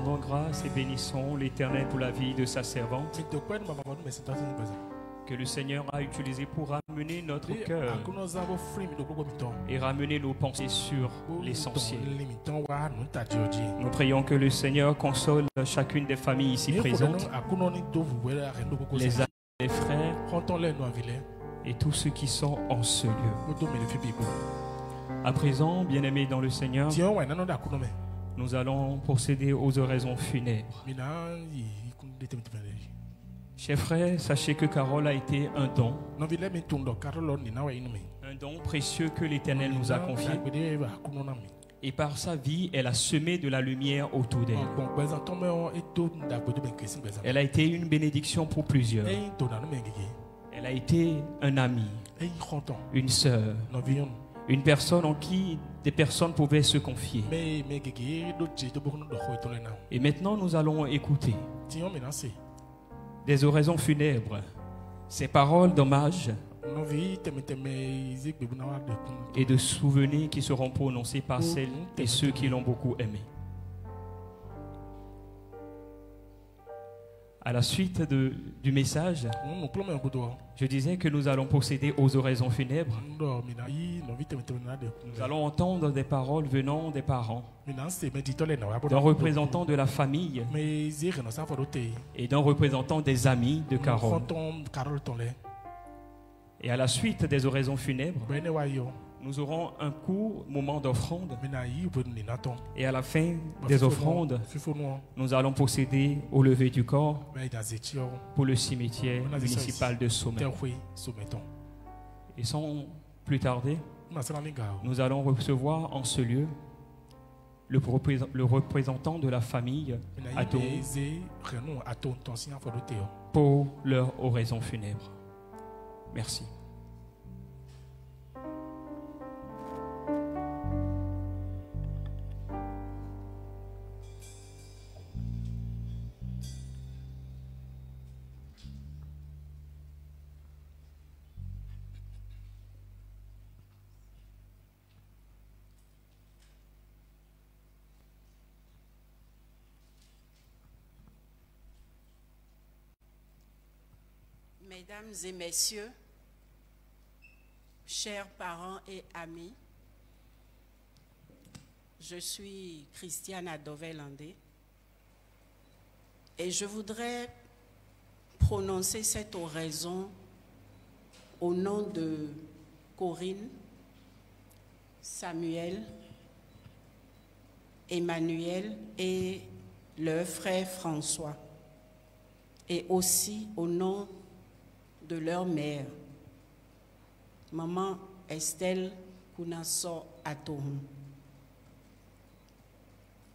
rendons grâce et bénissons l'Éternel pour la vie de sa servante que le Seigneur a utilisé pour ramener notre cœur et ramener nos pensées sur l'essentiel. Nous prions que le Seigneur console chacune des familles ici présentes, les amis, les frères et tous ceux qui sont en ce lieu. À présent, bien-aimés dans le Seigneur, nous allons procéder aux oraisons funèbres. Chers frères, sachez que Carole a été un don précieux que l'Éternel nous a confié. Et par sa vie, elle a semé de la lumière autour d'elle. Elle a été une bénédiction pour plusieurs. Elle a été un ami, une sœur, une personne en qui des personnes pouvaient se confier. Et maintenant, nous allons écouter des oraisons funèbres, ces paroles d'hommage et de souvenirs qui seront prononcés par celles et ceux qui l'ont beaucoup aimé. À la suite du message, je disais que nous allons procéder aux oraisons funèbres. Nous allons entendre des paroles venant des parents, d'un représentant de la famille et d'un représentant des amis de Carole. Et à la suite des oraisons funèbres, nous aurons un court moment d'offrande. Et à la fin des offrandes, nous allons procéder au lever du corps pour le cimetière municipal de Sommet. Et sans plus tarder, nous allons recevoir en ce lieu le représentant de la famille Ato pour leur oraison funèbre. Merci. Mesdames et messieurs, chers parents et amis, je suis Christiane Adové-Landé et je voudrais prononcer cette oraison au nom de Corinne, Samuel, Emmanuel et leur frère François, et aussi au nom de leur mère, maman Estelle Kounasso Atohun.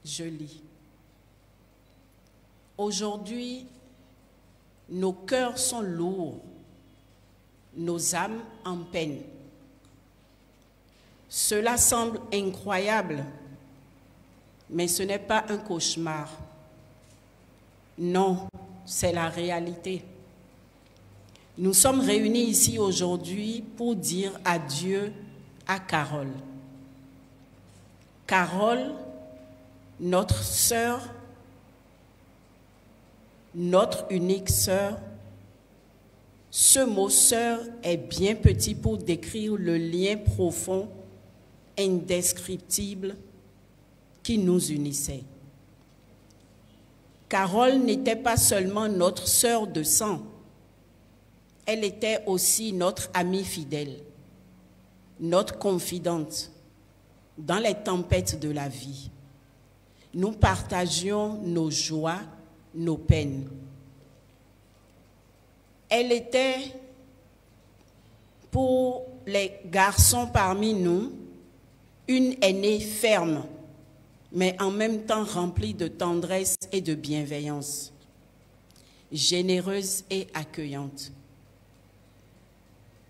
Je lis. Aujourd'hui, nos cœurs sont lourds, nos âmes en peine. Cela semble incroyable, mais ce n'est pas un cauchemar. Non, c'est la réalité. Nous sommes réunis ici aujourd'hui pour dire adieu à Carole. Carole, notre sœur, notre unique sœur. Ce mot sœur est bien petit pour décrire le lien profond, indescriptible qui nous unissait. Carole n'était pas seulement notre sœur de sang, elle était aussi notre amie fidèle, notre confidente dans les tempêtes de la vie. Nous partagions nos joies, nos peines. Elle était, pour les garçons parmi nous, une aînée ferme, mais en même temps remplie de tendresse et de bienveillance, généreuse et accueillante.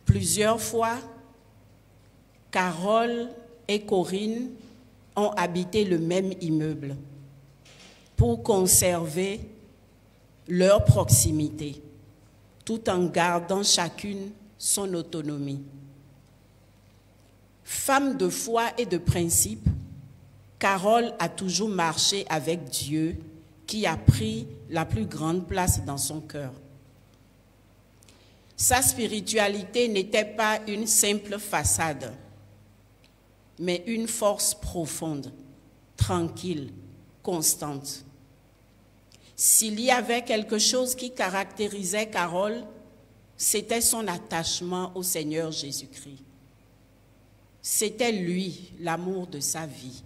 Plusieurs fois, Carole et Corinne ont habité le même immeuble pour conserver leur proximité, tout en gardant chacune son autonomie. Femme de foi et de principe, Carole a toujours marché avec Dieu qui a pris la plus grande place dans son cœur. Sa spiritualité n'était pas une simple façade, mais une force profonde, tranquille, constante. S'il y avait quelque chose qui caractérisait Carole, c'était son attachement au Seigneur Jésus-Christ. C'était lui, l'amour de sa vie.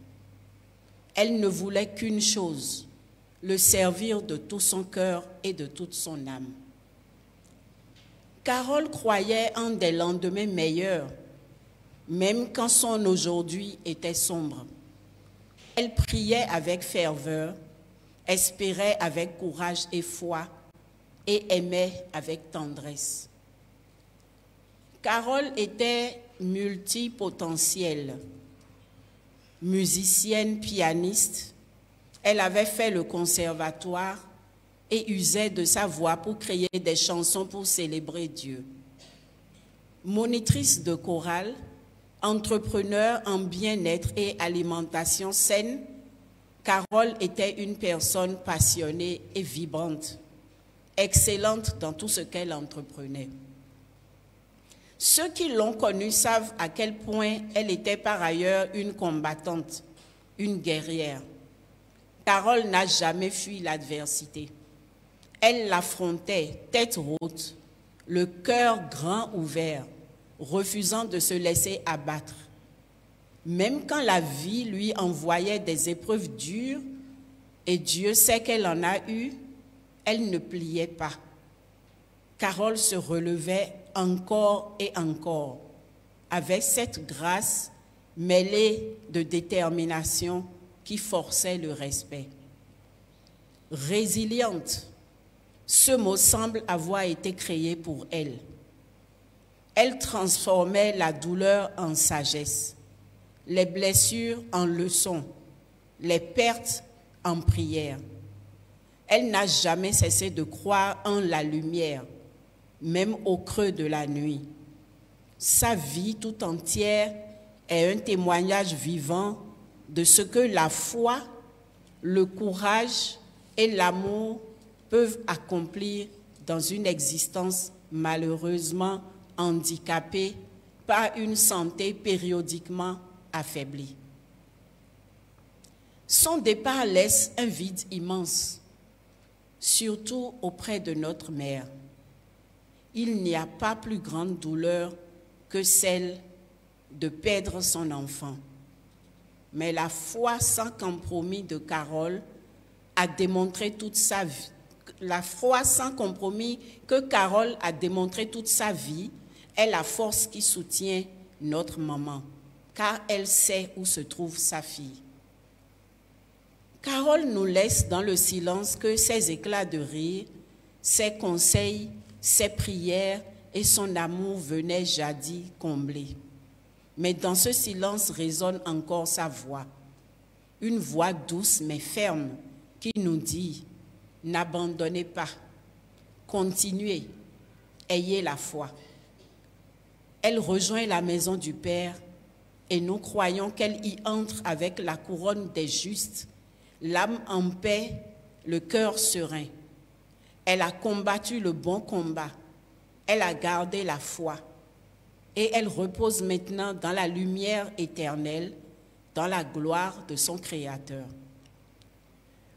Elle ne voulait qu'une chose, le servir de tout son cœur et de toute son âme. Carole croyait en des lendemains meilleurs, même quand son aujourd'hui était sombre. Elle priait avec ferveur, espérait avec courage et foi, et aimait avec tendresse. Carole était multipotentielle, musicienne, pianiste. Elle avait fait le conservatoire et usait de sa voix pour créer des chansons pour célébrer Dieu. Monitrice de chorale, entrepreneur en bien-être et alimentation saine, Carole était une personne passionnée et vibrante, excellente dans tout ce qu'elle entreprenait. Ceux qui l'ont connue savent à quel point elle était par ailleurs une combattante, une guerrière. Carole n'a jamais fui l'adversité. Elle l'affrontait tête haute, le cœur grand ouvert, refusant de se laisser abattre. Même quand la vie lui envoyait des épreuves dures, et Dieu sait qu'elle en a eu, elle ne pliait pas. Carole se relevait encore et encore, avec cette grâce mêlée de détermination qui forçait le respect. Résiliente, ce mot semble avoir été créé pour elle. Elle transformait la douleur en sagesse, les blessures en leçons, les pertes en prières. Elle n'a jamais cessé de croire en la lumière, même au creux de la nuit. Sa vie tout entière est un témoignage vivant de ce que la foi, le courage et l'amour peuvent accomplir dans une existence malheureusement handicapée par une santé périodiquement affaiblie. Son départ laisse un vide immense, surtout auprès de notre mère. Il n'y a pas plus grande douleur que celle de perdre son enfant. Mais la foi sans compromis de Carole a démontré toute sa vie. La foi sans compromis que Carole a démontré toute sa vie est la force qui soutient notre maman, car elle sait où se trouve sa fille. Carole nous laisse dans le silence que ses éclats de rire, ses conseils, ses prières et son amour venaient jadis combler. Mais dans ce silence résonne encore sa voix, une voix douce mais ferme qui nous dit « N'abandonnez pas, continuez, ayez la foi ». Elle rejoint la maison du Père et nous croyons qu'elle y entre avec la couronne des justes, l'âme en paix, le cœur serein. Elle a combattu le bon combat, elle a gardé la foi et elle repose maintenant dans la lumière éternelle, dans la gloire de son Créateur.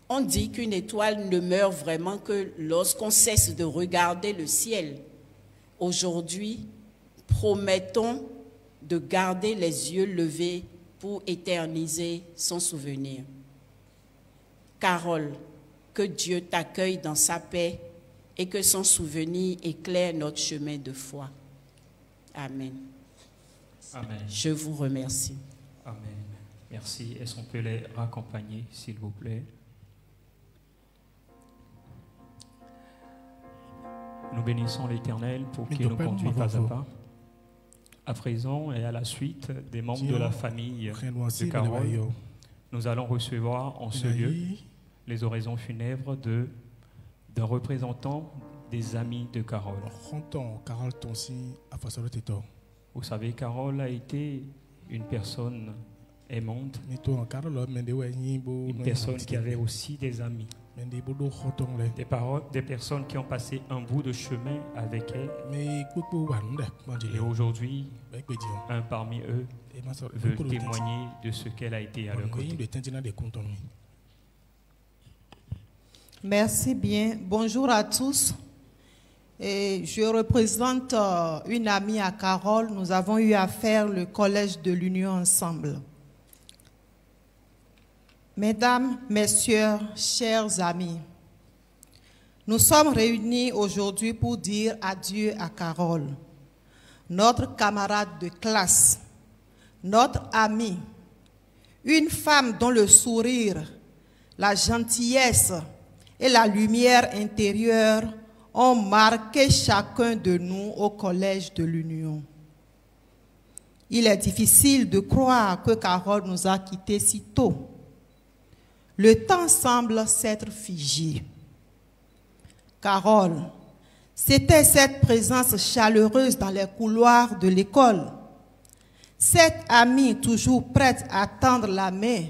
On dit qu'une étoile ne meurt vraiment que lorsqu'on cesse de regarder le ciel. Aujourd'hui, promettons de garder les yeux levés pour éterniser son souvenir. Carole, que Dieu t'accueille dans sa paix et que son souvenir éclaire notre chemin de foi. Amen. Amen. Je vous remercie. Amen. Merci. Est-ce qu'on peut les raccompagner, s'il vous plaît? Nous bénissons l'Éternel pour qu'il nous conduise pas à pas. À présent et à la suite des membres de la famille de Carole, nous allons recevoir en ce lieu les oraisons funèbres d'un représentant des amis de Carole. Vous savez, Carole a été une personne aimante, une personne qui avait aussi des amis. Des personnes qui ont passé un bout de chemin avec elle. Et aujourd'hui, un parmi eux veut témoigner de ce qu'elle a été à leur côté. Merci bien. Bonjour à tous. Et je représente une amie à Carole. Nous avons eu à faire le collège de l'Union ensemble. Mesdames, Messieurs, chers amis, nous sommes réunis aujourd'hui pour dire adieu à Carole, notre camarade de classe, notre amie, une femme dont le sourire, la gentillesse et la lumière intérieure ont marqué chacun de nous au collège de l'Union. Il est difficile de croire que Carole nous a quittés si tôt. Le temps semble s'être figé. Carole, c'était cette présence chaleureuse dans les couloirs de l'école, cette amie toujours prête à tendre la main,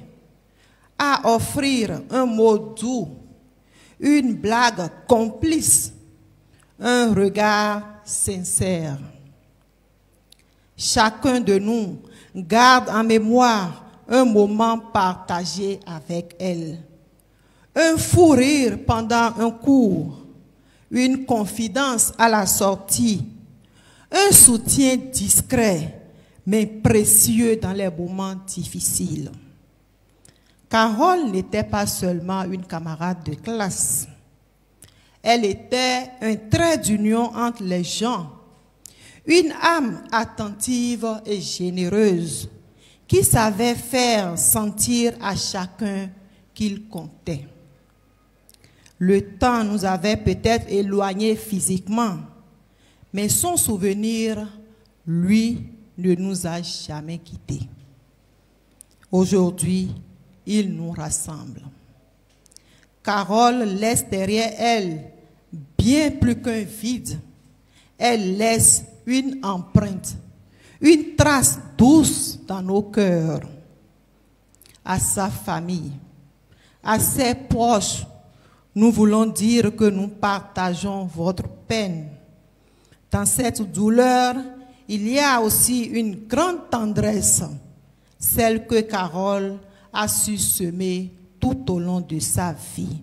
à offrir un mot doux, une blague complice, un regard sincère. Chacun de nous garde en mémoire un moment partagé avec elle. Un fou rire pendant un cours, une confidence à la sortie, un soutien discret mais précieux dans les moments difficiles. Carole n'était pas seulement une camarade de classe. Elle était un trait d'union entre les gens, une âme attentive et généreuse qui savait faire sentir à chacun qu'il comptait. Le temps nous avait peut-être éloignés physiquement, mais son souvenir, lui, ne nous a jamais quittés. Aujourd'hui, il nous rassemble. Carole laisse derrière elle bien plus qu'un vide. Elle laisse une empreinte, une trace douce dans nos cœurs. À sa famille, à ses proches, nous voulons dire que nous partageons votre peine. Dans cette douleur, il y a aussi une grande tendresse, celle que Carole a su semer tout au long de sa vie.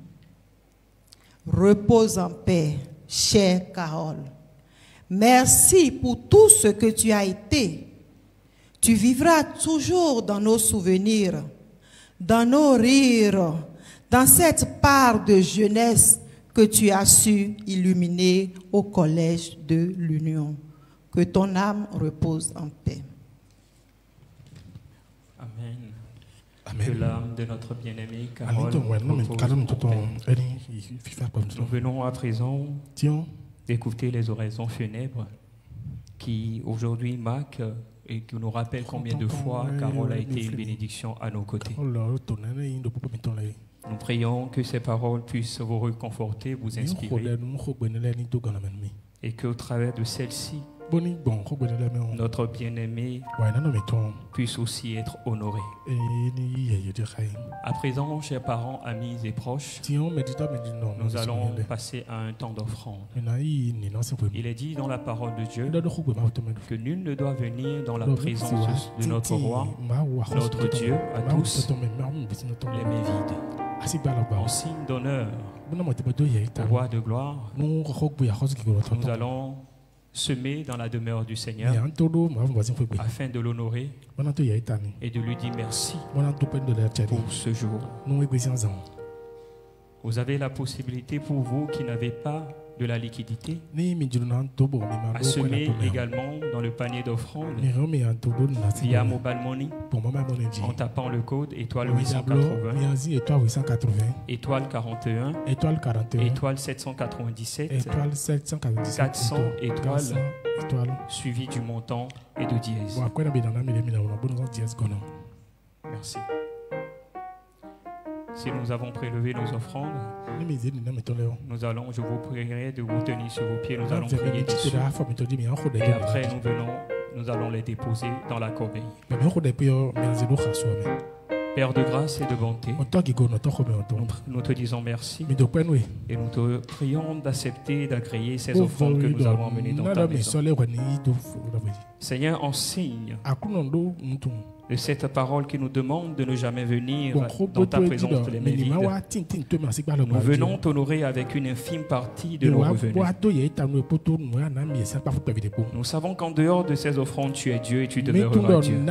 Repose en paix, chère Carole. Merci pour tout ce que tu as été. Tu vivras toujours dans nos souvenirs, dans nos rires, dans cette part de jeunesse que tu as su illuminer au collège de l'Union. Que ton âme repose en paix. Amen. Amen. Que l'âme de notre bien-aimé Carole repose en paix. Nous venons à présent d'écouter les oraisons funèbres qui aujourd'hui marquent et qui nous rappellent combien de fois Carole a été une bénédiction à nos côtés. Nous prions que ces paroles puissent vous réconforter, vous inspirer, et qu'au travers de celles-ci, notre bien-aimé puisse aussi être honoré. À présent, chers parents, amis et proches, nous allons passer à un temps d'offrande. Il est dit dans la parole de Dieu que nul ne doit venir dans la présence de notre roi, notre Dieu, à tous, les mains vides. En signe d'honneur au roi de gloire, nous allons semer dans la demeure du Seigneur afin de l'honorer et de lui dire merci pour ce jour. Vous avez la possibilité, pour vous qui n'avez pas de la liquidité, à semer également dans le panier d'offrande via Mobile Money en tapant le code étoile 880 étoile 41 étoile 797 400 étoiles suivi du montant et de dièse. Merci. Si nous avons prélevé nos offrandes, nous allons, je vous prierai de vous tenir sur vos pieds, nous allons prier dessus. Et après, nous allons les déposer dans la corbeille. Père de grâce et de bonté, nous te disons merci et nous te prions d'accepter et d'agréer ces offrandes que nous avons menées dans ta maison. Seigneur, enseigne de cette parole qui nous demande de ne jamais venir dans ta présence les mains vides. Nous venons t'honorer avec une infime partie de nos revenus. Nous savons qu'en dehors de ces offrandes, tu es Dieu et tu demeureras Dieu.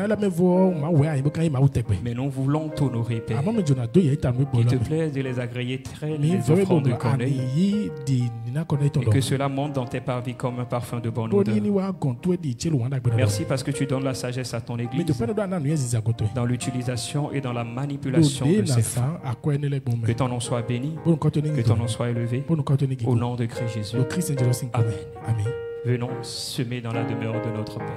Mais nous voulons t'honorer, Père. Il te plaît de les agréer très les offrandes de corneille et que cela monte dans tes parvis comme un parfum de bonne odeur. Merci parce que tu donnes la sagesse à ton Église dans l'utilisation et dans la manipulation de ces femmes. Que ton nom soit béni, que ton nom soit élevé, au nom de Christ Jésus. Amen. Venons semer dans la demeure de notre Père.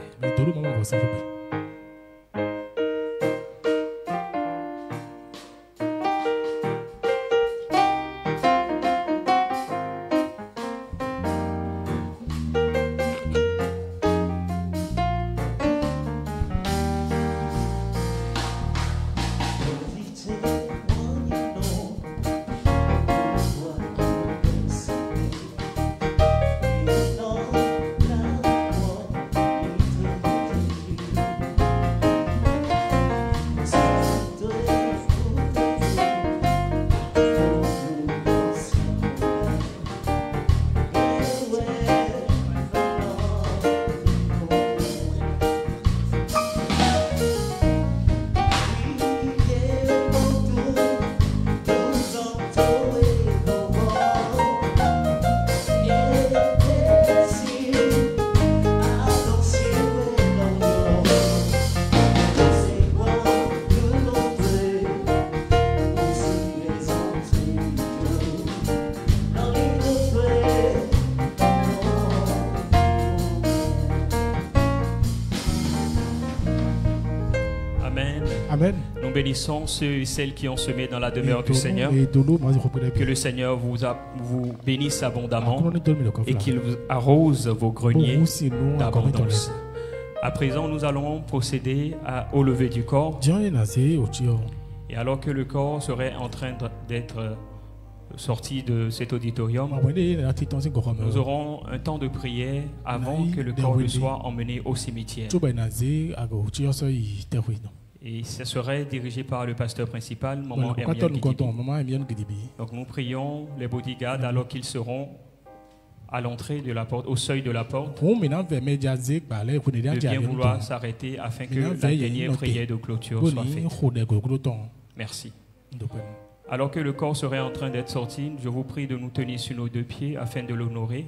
Nous bénissons ceux et celles qui ont semé dans la demeure du Seigneur. Que le Seigneur vous bénisse abondamment et qu'il vous arrose vos greniers d'abondance. À présent, nous allons procéder au lever du corps. Et alors que le corps serait en train d'être sorti de cet auditorium, nous aurons un temps de prière avant que le corps ne soit emmené au cimetière. Et ce serait dirigé par le pasteur principal, Maman Hermione Guidibi. Donc nous prions les bodyguards alors qu'ils seront à l'entrée de la porte, au seuil de la porte, de bien vouloir s'arrêter afin que la dernière prière de clôture soit faite. Merci. Alors que le corps serait en train d'être sorti, je vous prie de nous tenir sur nos deux pieds afin de l'honorer.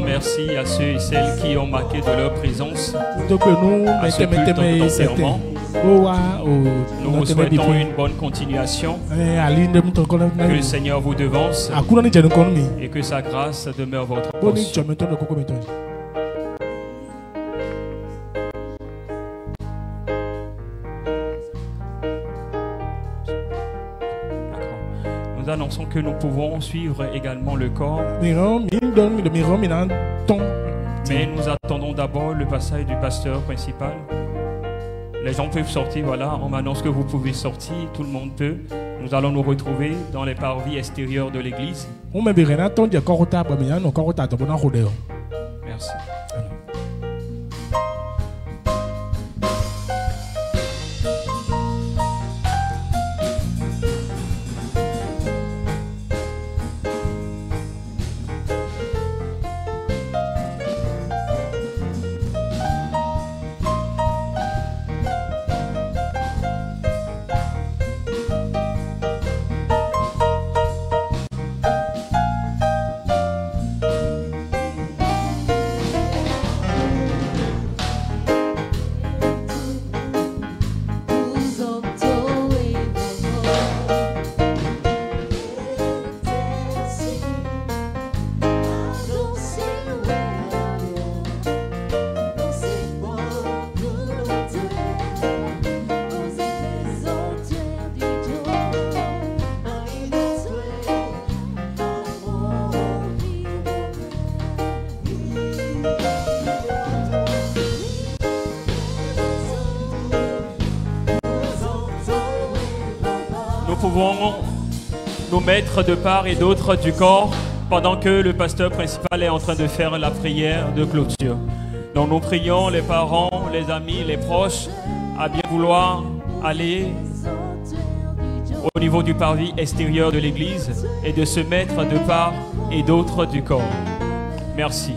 Merci à ceux et celles qui ont marqué de leur présence à ce culte d'enterrement. Nous vous souhaitons une bonne continuation. Que le Seigneur vous devance et que sa grâce demeure votre portion. Nous annonçons que nous pouvons suivre également le corps. Mais nous attendons d'abord le passage du pasteur principal. Les gens peuvent sortir, voilà, on m'annonce que vous pouvez sortir, tout le monde peut. Nous allons nous retrouver dans les parvis extérieurs de l'église. Merci. pouvons nous mettre de part et d'autre du corps pendant que le pasteur principal est en train de faire la prière de clôture. Donc nous prions les parents, les amis, les proches à bien vouloir aller au niveau du parvis extérieur de l'église et de se mettre de part et d'autre du corps. Merci.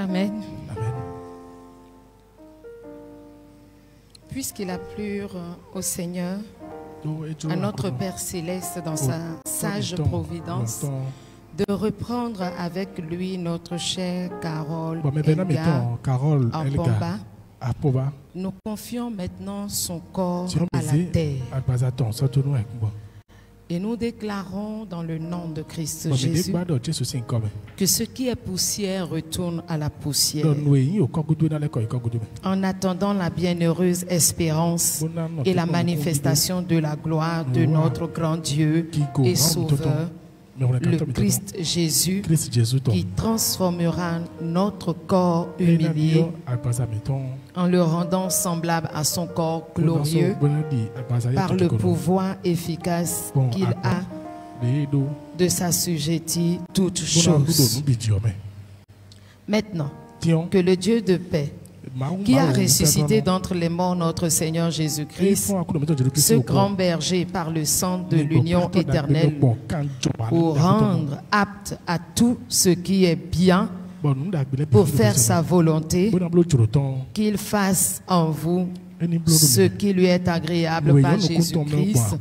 Amen. Amen. Puisqu'il a plu au Seigneur, à notre Père Céleste dans sa sage providence, de reprendre avec lui notre chère Carole Apomba, nous confions maintenant son corps à la terre. Et nous déclarons dans le nom de Christ Jésus que ce qui est poussière retourne à la poussière. En attendant la bienheureuse espérance et la manifestation de la gloire de notre grand Dieu et Sauveur, le Christ Jésus, qui transformera notre corps humilié en le rendant semblable à son corps glorieux par le pouvoir efficace qu'il a de s'assujettir toutes choses. Maintenant, que le Dieu de paix, qui a ressuscité d'entre les morts notre Seigneur Jésus-Christ, ce grand berger par le sang de l'union éternelle, pour rendre apte à tout ce qui est bien, pour faire sa volonté, qu'il fasse en vous ce qui lui est agréable par Jésus-Christ,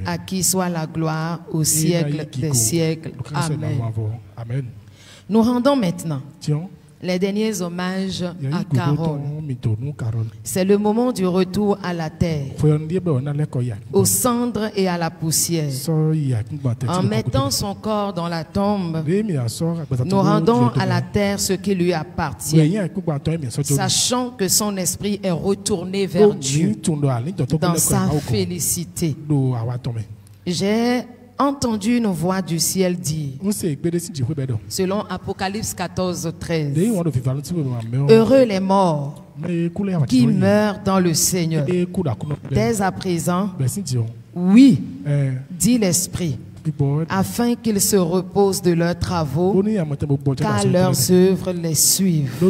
à qui soit la gloire au siècle des siècles. Amen. Nous rendons maintenant les derniers hommages à Carole. C'est le moment du retour à la terre, aux cendres et à la poussière. En mettant son corps dans la tombe, nous rendons à la terre ce qui lui appartient, sachant que son esprit est retourné vers Dieu dans sa félicité. J'ai entendu une voix du ciel dire, selon Apocalypse 14, 13, heureux les morts qui meurent dans le Seigneur. Dès à présent, oui, dit l'Esprit, afin qu'ils se reposent de leurs travaux, car leurs œuvres les suivent.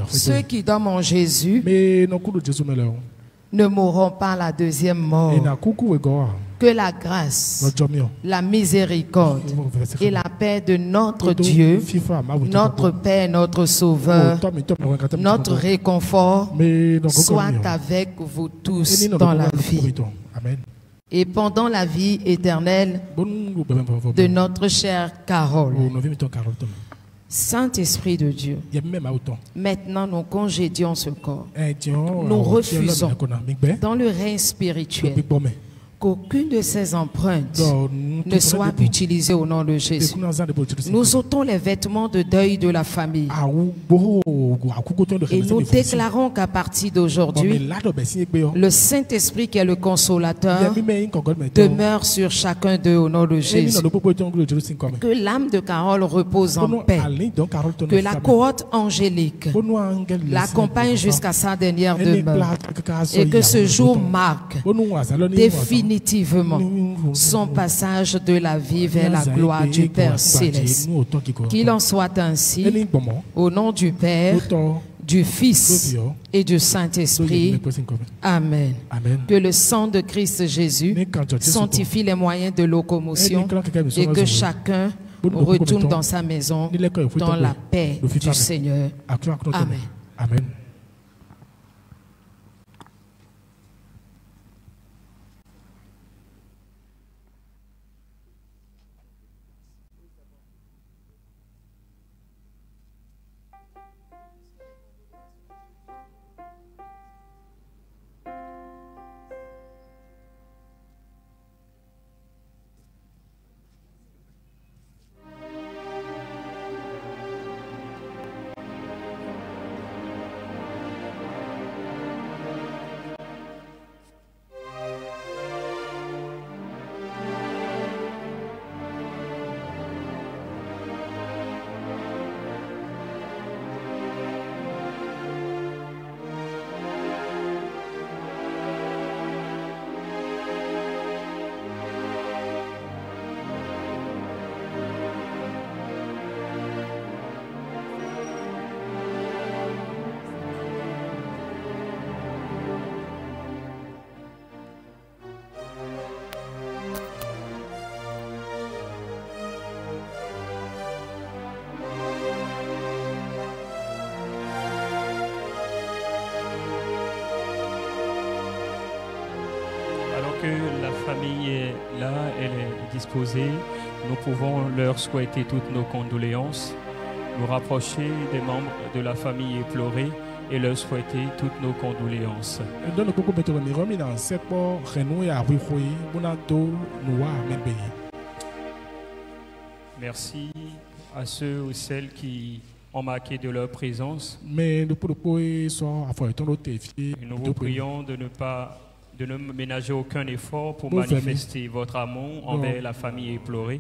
Ceux qui dorment en Jésus ne mourront pas la deuxième mort. Que la grâce, la miséricorde et la paix de notre Dieu, notre Père, notre Sauveur, notre réconfort, soient avec vous tous dans la vie. Et pendant la vie éternelle de notre chère Carole. Saint-Esprit de Dieu, maintenant nous congédions ce corps. Nous refusons dans le règne spirituel qu'aucune de ces empreintes ne soit utilisée au nom de Jésus. Nous ôtons les vêtements de deuil de la famille. Et nous déclarons qu'à partir d'aujourd'hui, le Saint-Esprit qui est le consolateur demeure sur chacun d'eux au nom de Jésus. Que l'âme de Carole repose en paix. Que la cohorte angélique l'accompagne jusqu'à sa dernière demeure. Et que ce jour marque définitivement son passage de la vie vers la gloire du Père Céleste. Qu'il en soit ainsi, au nom du Père, du Fils et du Saint-Esprit. Amen. Que le sang de Christ Jésus sanctifie les moyens de locomotion et que chacun retourne dans sa maison dans la paix du Seigneur. Amen. Amen. Que la famille est là, elle est disposée, nous pouvons leur souhaiter toutes nos condoléances, nous rapprocher des membres de la famille éplorée et leur souhaiter toutes nos condoléances. Merci à ceux ou celles qui ont marqué de leur présence. Et nous vous prions de ne ménager aucun effort pour manifester votre amour envers la famille éplorée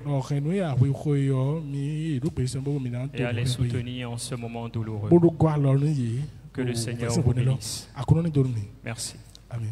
et à les soutenir en ce moment douloureux. Que le Seigneur vous bénisse. Merci. Amen.